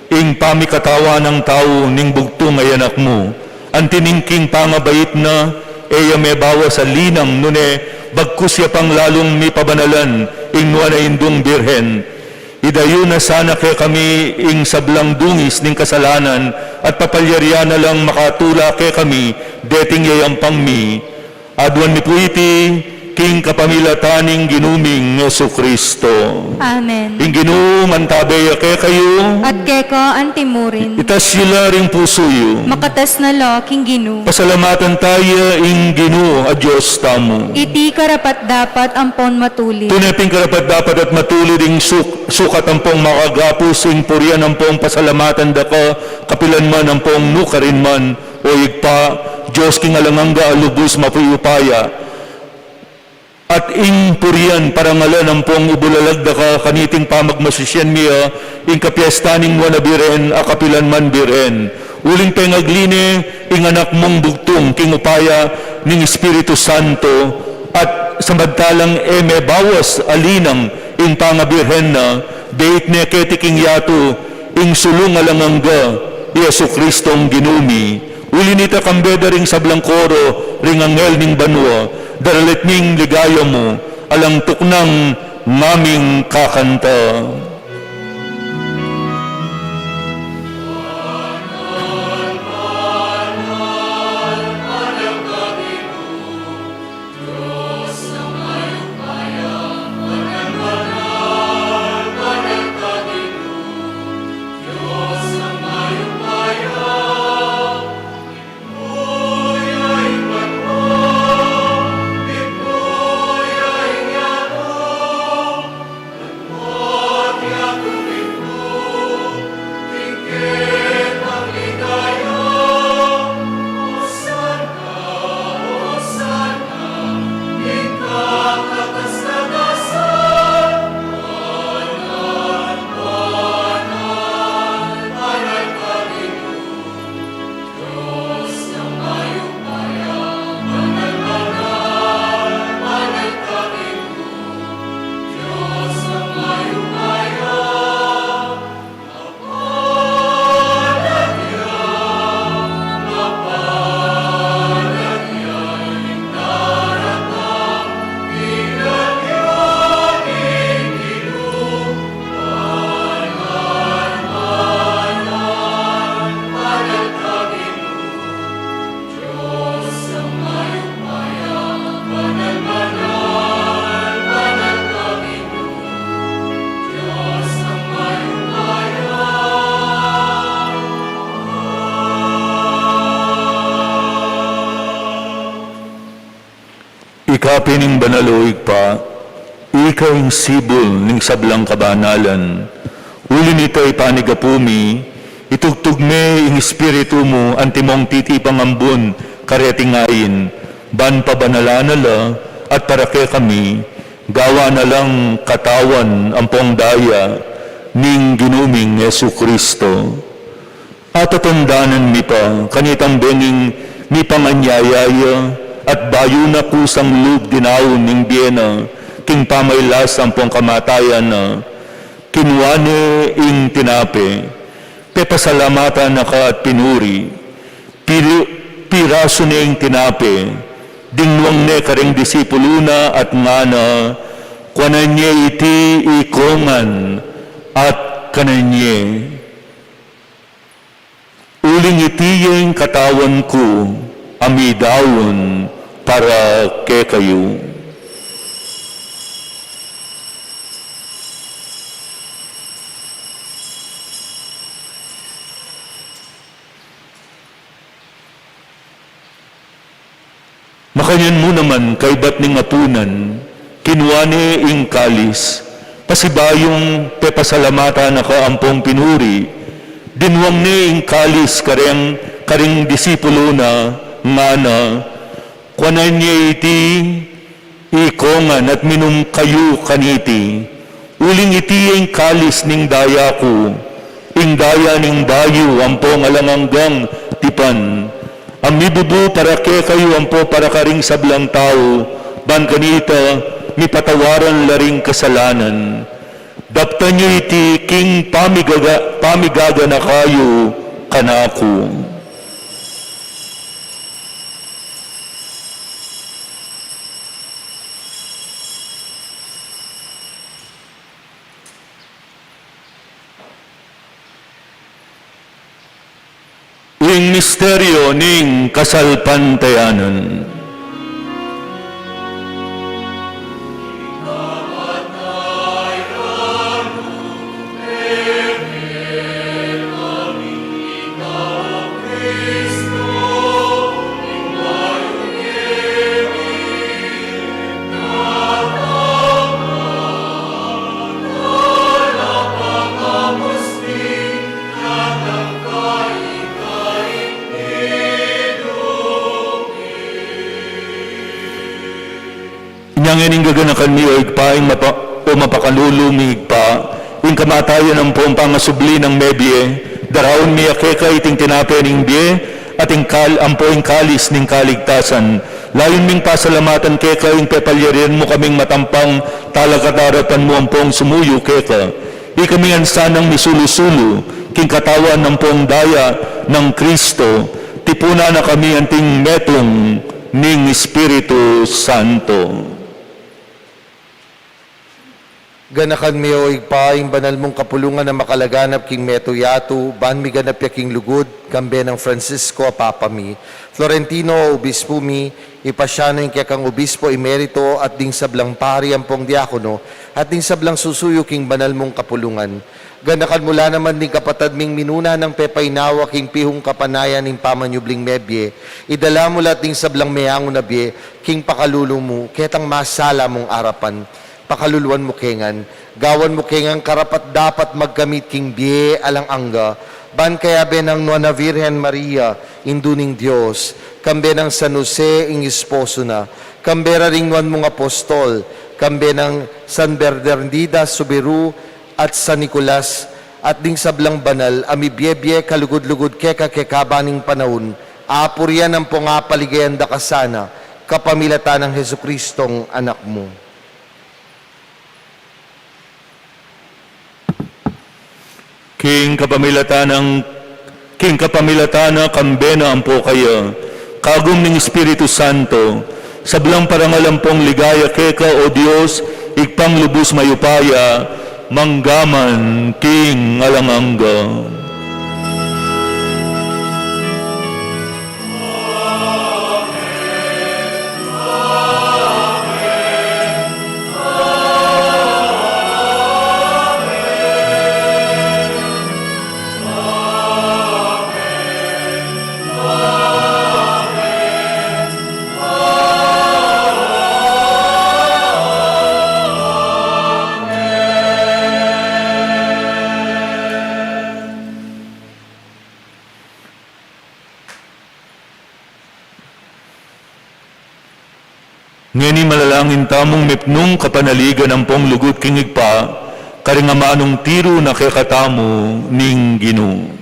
ing pami katawa ng tao ning bugto ngay anak mo. Antiningking pangabait na, eya may bawa sa linang nune, bagkus ya pang lalong mi pabanalan, ing nuwa na indong birhen. Idayo na sana kay kami ing sablang dungis ning kasalanan, at papalyarya na lang makatula kay kami, deting yayang pang mi. Adwan ni po iti, king kapamilataning ginuming Yesu Kristo. Amen. Ing Ginoo mantabay kay kayo, At keko antimurin. itas sila ring pusoyo. Makatas na lo, King Ginoo. Pasalamatan tayo ing Ginoo a Diyos tamo. Iti karapat dapat ampon matuli. Tuneping karapat dapat at matulid ing sukat ang pong makagapos ing purian ang pong pasalamatan daka kapilan man ang pong nukarin man o igpa Diyos king alanganga alubos mapuyupaya. At ing purian parangalan ang pong ibulalag daka kaniting pamagmasisyan miya ing kapiestaning wanabiren a kapilan man biren. Uling pengagline ing anak mong bugtong king upaya ning Espiritu Santo at samantalang eme bawas alinang ing pangabirhen na date ne ketiking yato ing sulong alanganga Yesu Kristong ginumi. Uli nita kambeda ring sablang koro ring angel ning banwa daralit ning ligaya mo alang tuknang maming kakanta. Ikapining banaloig pa, ikaw ang sibol ning sablang kabanalan. Uli nito ay panigapumi, itugtog me ing espiritu mo, antimong titipang ambon, karetingain, ban pabanala at para kay kami, gawa na lang katawan ampong daya, ning ginuming Yesu Kristo. At atundanan mi pa, kanitang benging mi panganyayaya, at bayo na kusang loob dinaon ning biyena, king pamaylas ang pong kamatayan na, kinwane ing tinape, pepasalamatan na ka at pinuri, piraso na ing tinape, dingwang ne karing disipulo na at ngana, kwananye iti ikongan at kananye. Uling itiyeng katawan ko, amidawon, para kay kayo. Makanyan mo naman kay bat ning apunan, kinwane ing kalis, pasibayong pepasalamata na kaampong pinuri, dinwang ni ing kalis karing disipulo na ngana, Kuanan niya iti, ikongan at minum kayo kaniti. Uling iti ang kalis ning daya ko, ing daya ning bayo, ampong alanganggang tipan. Ang mibubu para ke kayo, ampo para karing sablang tao, ban kanita, mi patawaran laring kasalanan. Daptan niyo iti king pamigaga na kayo kanako. Ing misteryo ning kasalpantayanan. Inyangin gaganakan mi o igpaing mapakalulumig pa, ing kamatayan ang pong pangasubli ng mebye, daraon mi akeka iting tinape ning bie, at ampoing kalis ning kaligtasan. Layon ming pasalamatan keka ing pepalyarian mo kaming matampang talagkatarapan mo ang pong sumuyo keka. Ikami ansanang misulu-sulu, king katawan ng pong daya ng Kristo, tipuna na kami anting metong ning Espiritu Santo. Ganakan mi o igpaing banal mong kapulungan na makalaganap king Meto Yatu, ban mi ganap ya king lugod, kambe ng Francisco Papa mi, Florentino Obispo mi, ipasyano yung kaya kang Obispo Emerito at ding sablang pari ang pong diakono, at ding sablang susuyo king banal mong kapulungan. Ganakan mula naman ding kapatad ming minuna ng pepaynawa king pihong kapanayan ning pamanyubling mebye, idala mula ding sablang meyango na bie, king pakalulu mo, ketang masala mong arapan, pakaluluan mo kengan, gawan mo kengan karapat dapat magkamit king biye alang angga, ban kaya benang Nuana Virgen Maria, induning Diyos, kambe ng San Jose, ing esposo na, kambera ring nuan mong apostol, kambe ng San Bernardita Subiru, at San Nicolas, at ding sablang banal, amibye-bye kalugod-lugod keka kekabaning panahon, aapuryan ang pongapaligyan da kasana, kapamilatan ng Jesukristong anak mo. King kapamilatana kambena ampo kaya, kagum ng Espiritu Santo, sablang parangalampong ligaya keka o Diyos, igpang lubos mayupaya, manggaman king alangangga. Ngeni malalangin tamong mipnong kapanaligan ang pong lugod kingig pa, karingamanong tiro na kekatamo ning Ginoo.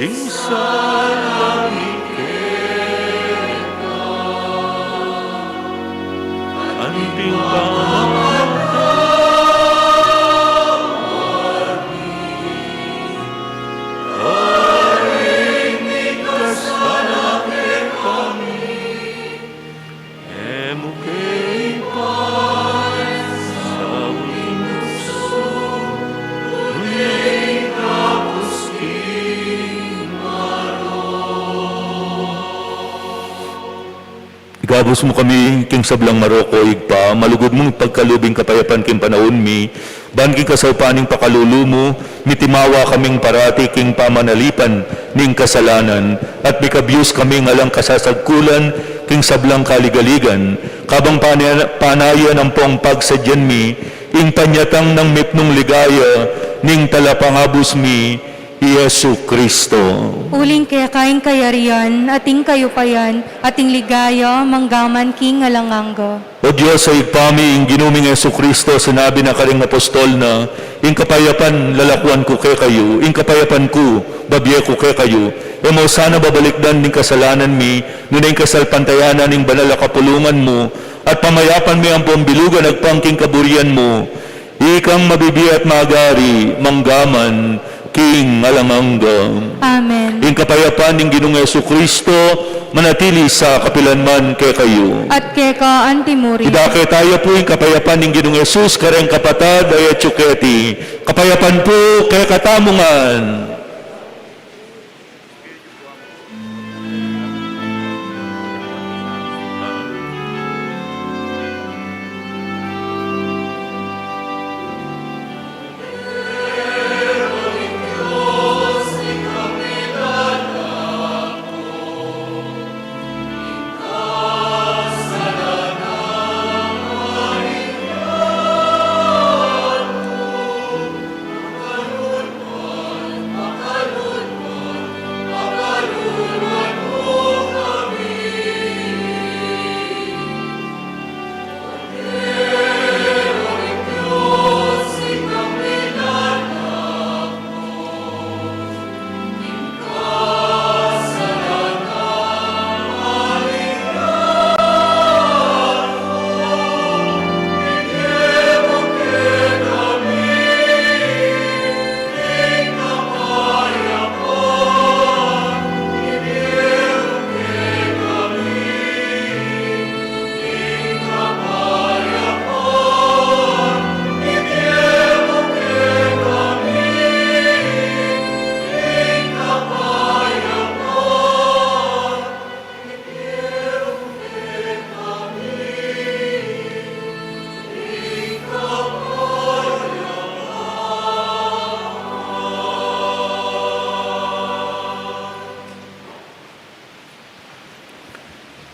Ingsalangit kita, anting pamatawad ni, aring ikasalangit kami, emo kay Pan, sa uling gusto, ngunit tapos Igabos mo kami, king sablang Maroko, igpa, malugod mong pagkalubing kapayapan king panahon mi, ban king kasaupaning pakalulu mo, mitimawa kaming parati king pamanalipan ning kasalanan, at bikabyus kaming alang kasasagkulan king sablang kaligaligan, kabang panayan ang pong pagsadyan mi, ing panyatang ng mipnong ligaya, ning talapangabos mi, Yesu Kristo. Uling kaya kaing kayarian, ating kayupayan, ating ligaya, manggaman king alangangga. O Diyos, sa igpami, ing ginuming Yesu Kristo, sinabi na karing apostol na, ing kapayapan lalakwan ko kay kayo, ing kapayapan ko, babiye ko kay kayo. E mo sana babalikdan ning kasalanan mi, nunay kasalpantayanan ning banal na kapulungan mo, at pamayapan mi ang pambilugan agpangking kaburian mo. Ikang mabibi at magari, manggaman, King alangangga. Amen. Ing kapayapan ning Ginoong Yesu Kristo, manatili sa kapilanman kay kayo. At keka antimuri. Idake tayo po yung kapayapan ng Ginoong Yesus, kareng kapatad ay atsuketi. Kapayapan po kay katamungan.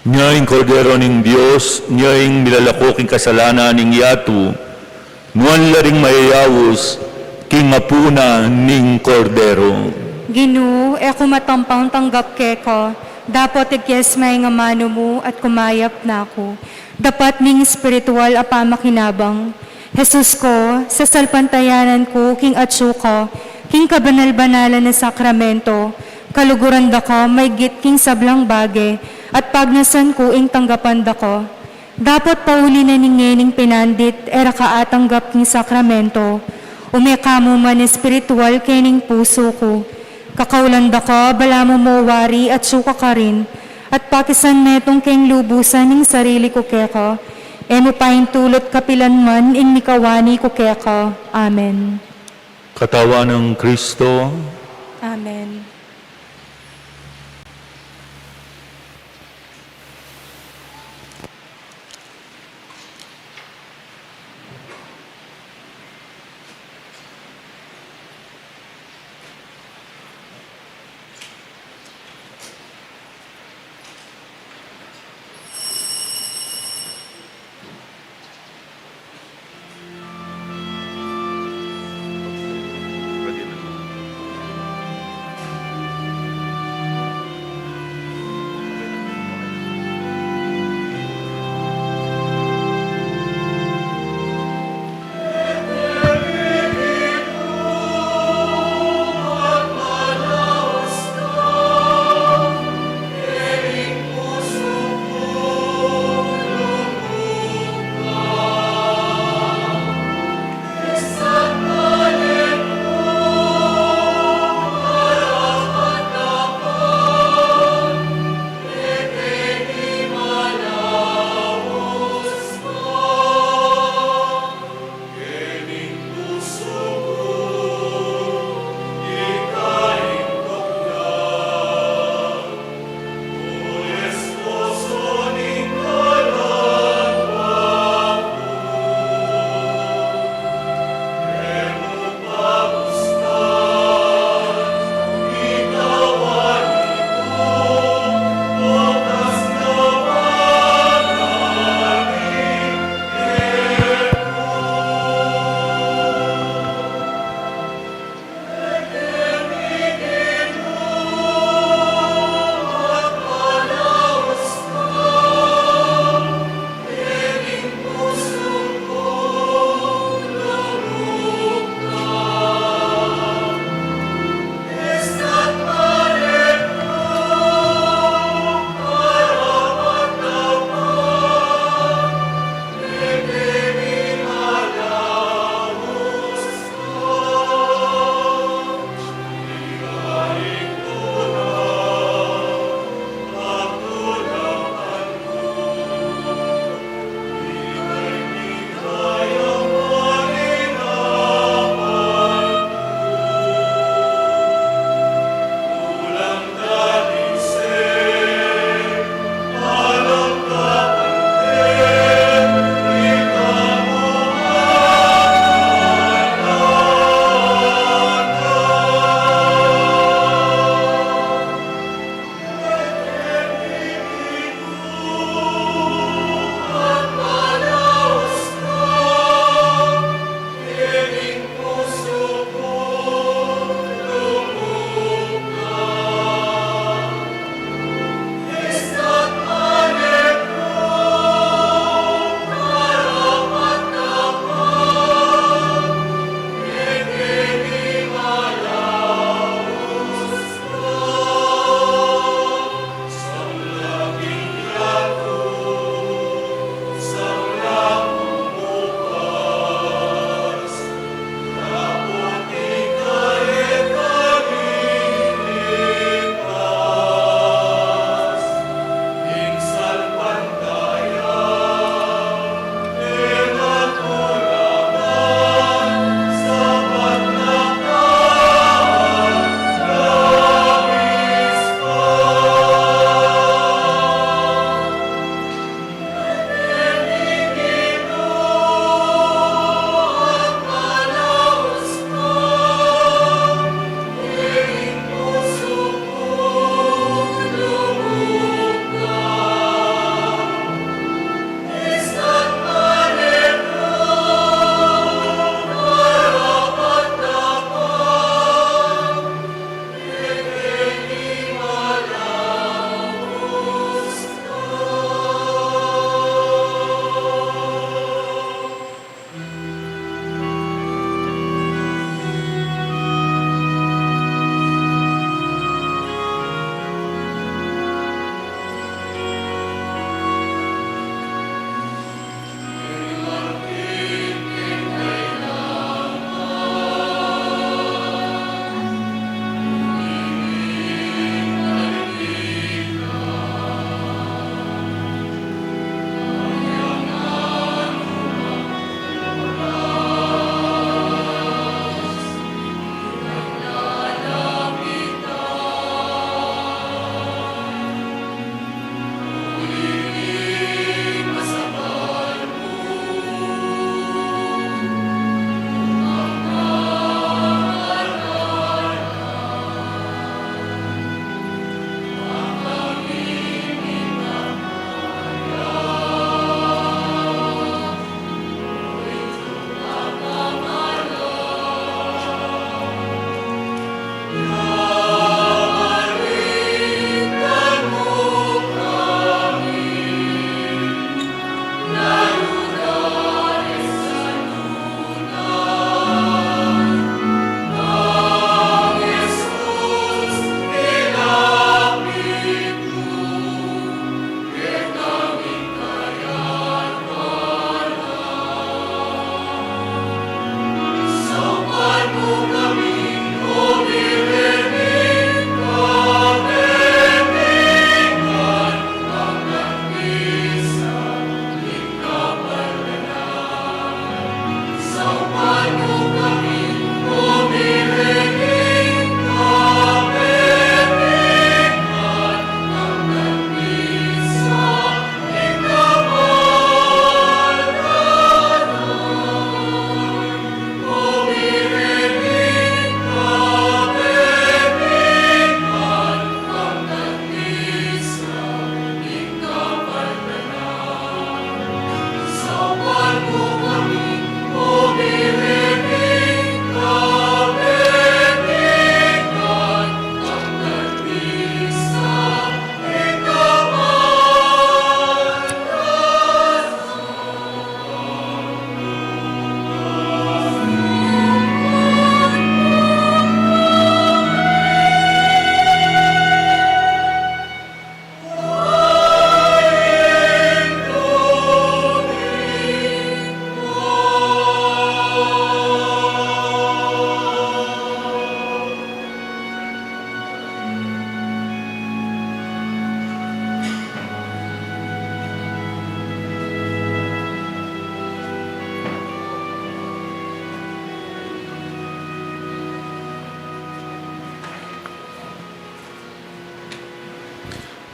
Nyaing kordero ning Dios, nyaing milalako king kasalanan ning yatu, nuan laring mayayawos, king mapuna ning kordero. Ginu, ako matampang tanggap keko, dapat ikyes may nga mano mo at kumayap na ako. Dapat ning spiritual apamakinabang. Jesus ko, sa salpantayanan ko, king atsu ko, king kabanal-banalan na sakramento, kaluguran da ko, may git king sablang bage, at pagnasan ko ing tanggapan da ko. Dapat pauli na ningening pinandit, era kaatanggap king sakramento, umekamo man espiritual kening puso ko. Kakaulan da ko, bala mo mawari at suka ka rin, at pakisan metong keng lubusan ning sarili ko keko, emo paing tulot kapilan man ing mikawani ko keko. Amen. Katawan ng Kristo, Amen.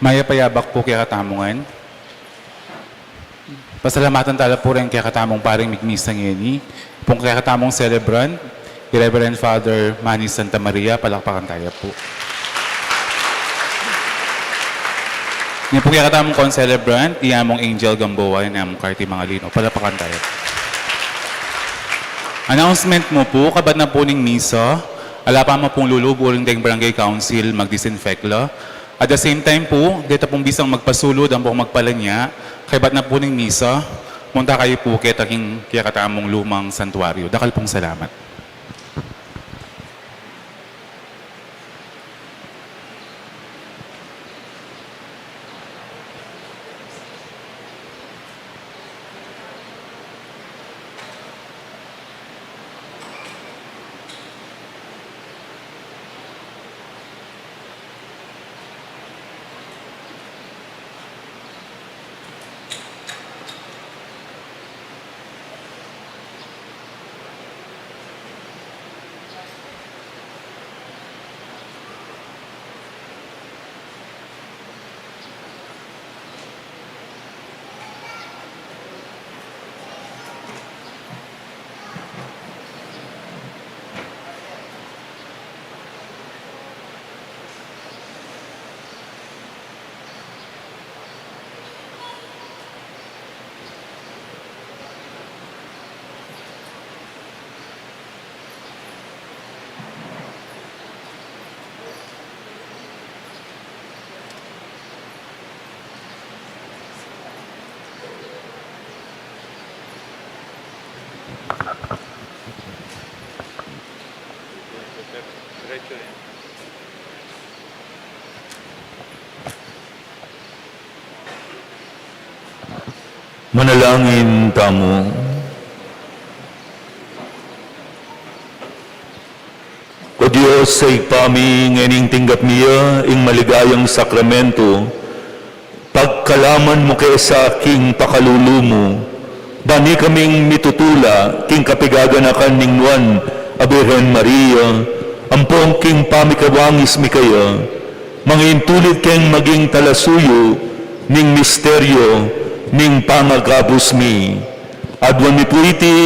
Maya payabak po kay katamungan. Pasalamatan tala po rin kay katamong paring Migmisa ngeni. Pong kay katamong celebrant, Reverend Father Manny Santa Maria, palakpakan tayo po. Ngayon po kaya katamong con-celebrant, iyamong Angel Gamboa, iyamong Carty Mangalino. Palapakan tayo. Announcement mo po, kabat na po ning misa, ala pa mo pong luluburin ding Barangay Council mag-disinfect la. At the same time po, dito pong bisang magpasulod ang pong magpalanya, kabat na po ning misa, munta kayo po kaya katamong lumang santuario. Dakal pong salamat. Manalangin tamo. O Diyos, sa ipami nganing tinggap niya ing maligayang sakramento, pagkalaman mo kay sa aking pakalulu mo, bani kaming mitutula king kapigaganakan ning Juan a Birhen Maria, ampong king pamikawangis mi kaya, mangintulid keng maging talasuyo ning misteryo ning pangagabos mi. Adwan mi puiti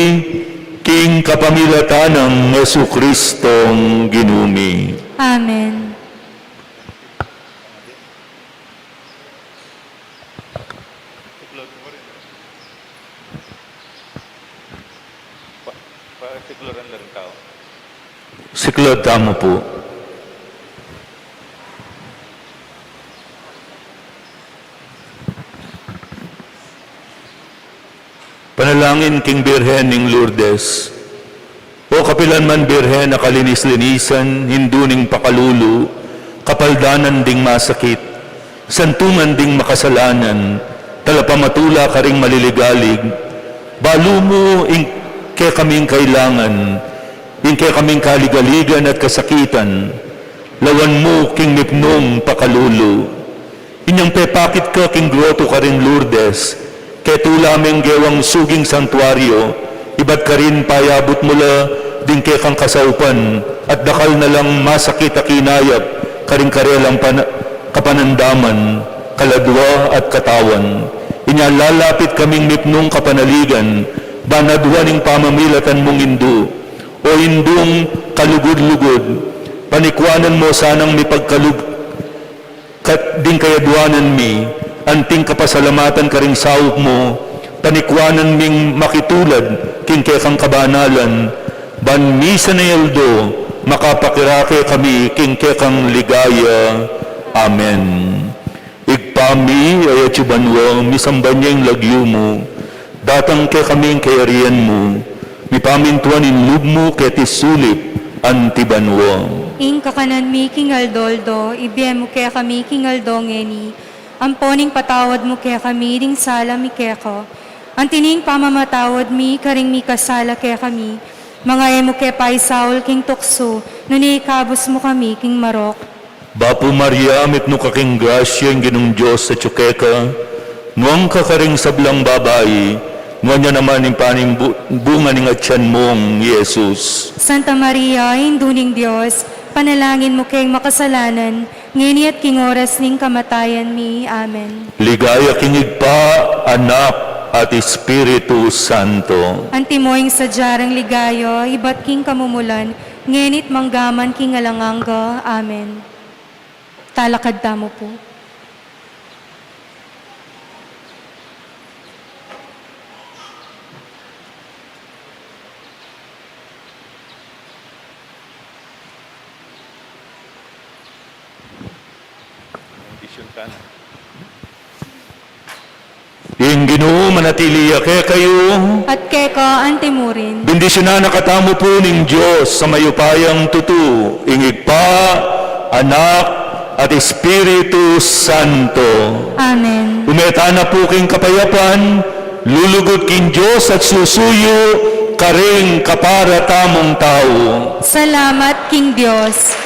king kapamilatan ng Yesu Kristong ginumi. Amen. Siklod tamo po. Panalangin king Birhen ning Lourdes. O kapilan man Birhen na kalinis-linisan, hinduning pakalulu, kapaldanan ding masakit, santungan ding makasalanan, talapamatula ka ring maliligalig, balo mo ing kaya kaming kailangan, ing kaya kaming kaligaligan at kasakitan, lawan mo king nipnong pakalulu. Inyang pepakit ka king groto ka rin Lourdes, kaya tulaming gewang suging santuario, iba't ka rin payabot mula din kaya kang kasaupan, at dakal na lang masakit a kinayap, karing karelang kapanandaman, kaladwa at katawan. Inyalalapit kaming nipnong kapanaligan, banadwaning pamamilatan mong indu, o indung kalugod-lugod, panikwanan mo sanang may din kayadwanan mi, anting kapasalamatan ka ring sawok mo, panikwanan ming makitulad, king kekang kabanalan, ban misa na yaldo, makapakirake kami, king kekang ligaya. Amen. Igpami, ayat yubanwa, misamban niya yung lagyo mo, datang ke kaming kayarian mo, mipamintuan inlub mo, ketisulip, antibanwa. Ing kakanan mi king aldoldo, ibiyem mo kaya kami king aldongeni, amponing patawad mo kaya kami ring sala mi keko, antining pamamatawad mi karing mi kasala kaya kami, mga emo kaya paisaul king tukso, nunikabos mo kami king marok. Bapo Maria, mitno kaking grasya ang ginong Diyos sa tsukeka, nuang kakaring sablang babae, nuang niya naman yung paning bunga ng atyan mong Jesus. Santa Maria, induning Diyos, panalangin mo kayong makasalanan, ngeni at king oras ning kamatayan mi. Amen. Ligaya kinig pa, anak at Espiritu Santo. Antimoing sadyarang ligayo, iba't king kamumulan, ngenit manggaman king alangangga. Amen. Talakad tamo po. Ing Ginoo manatiliya kaya kayo. At keko antimurin. Bendisyonan na katamo po ning Diyos sa mayupayang tutu, ingig pa, anak, at Espiritu Santo. Amen. Umeta na po king kapayapan, lulugod king Diyos at susuyo, karing kapara tamong tao. Salamat, King Diyos.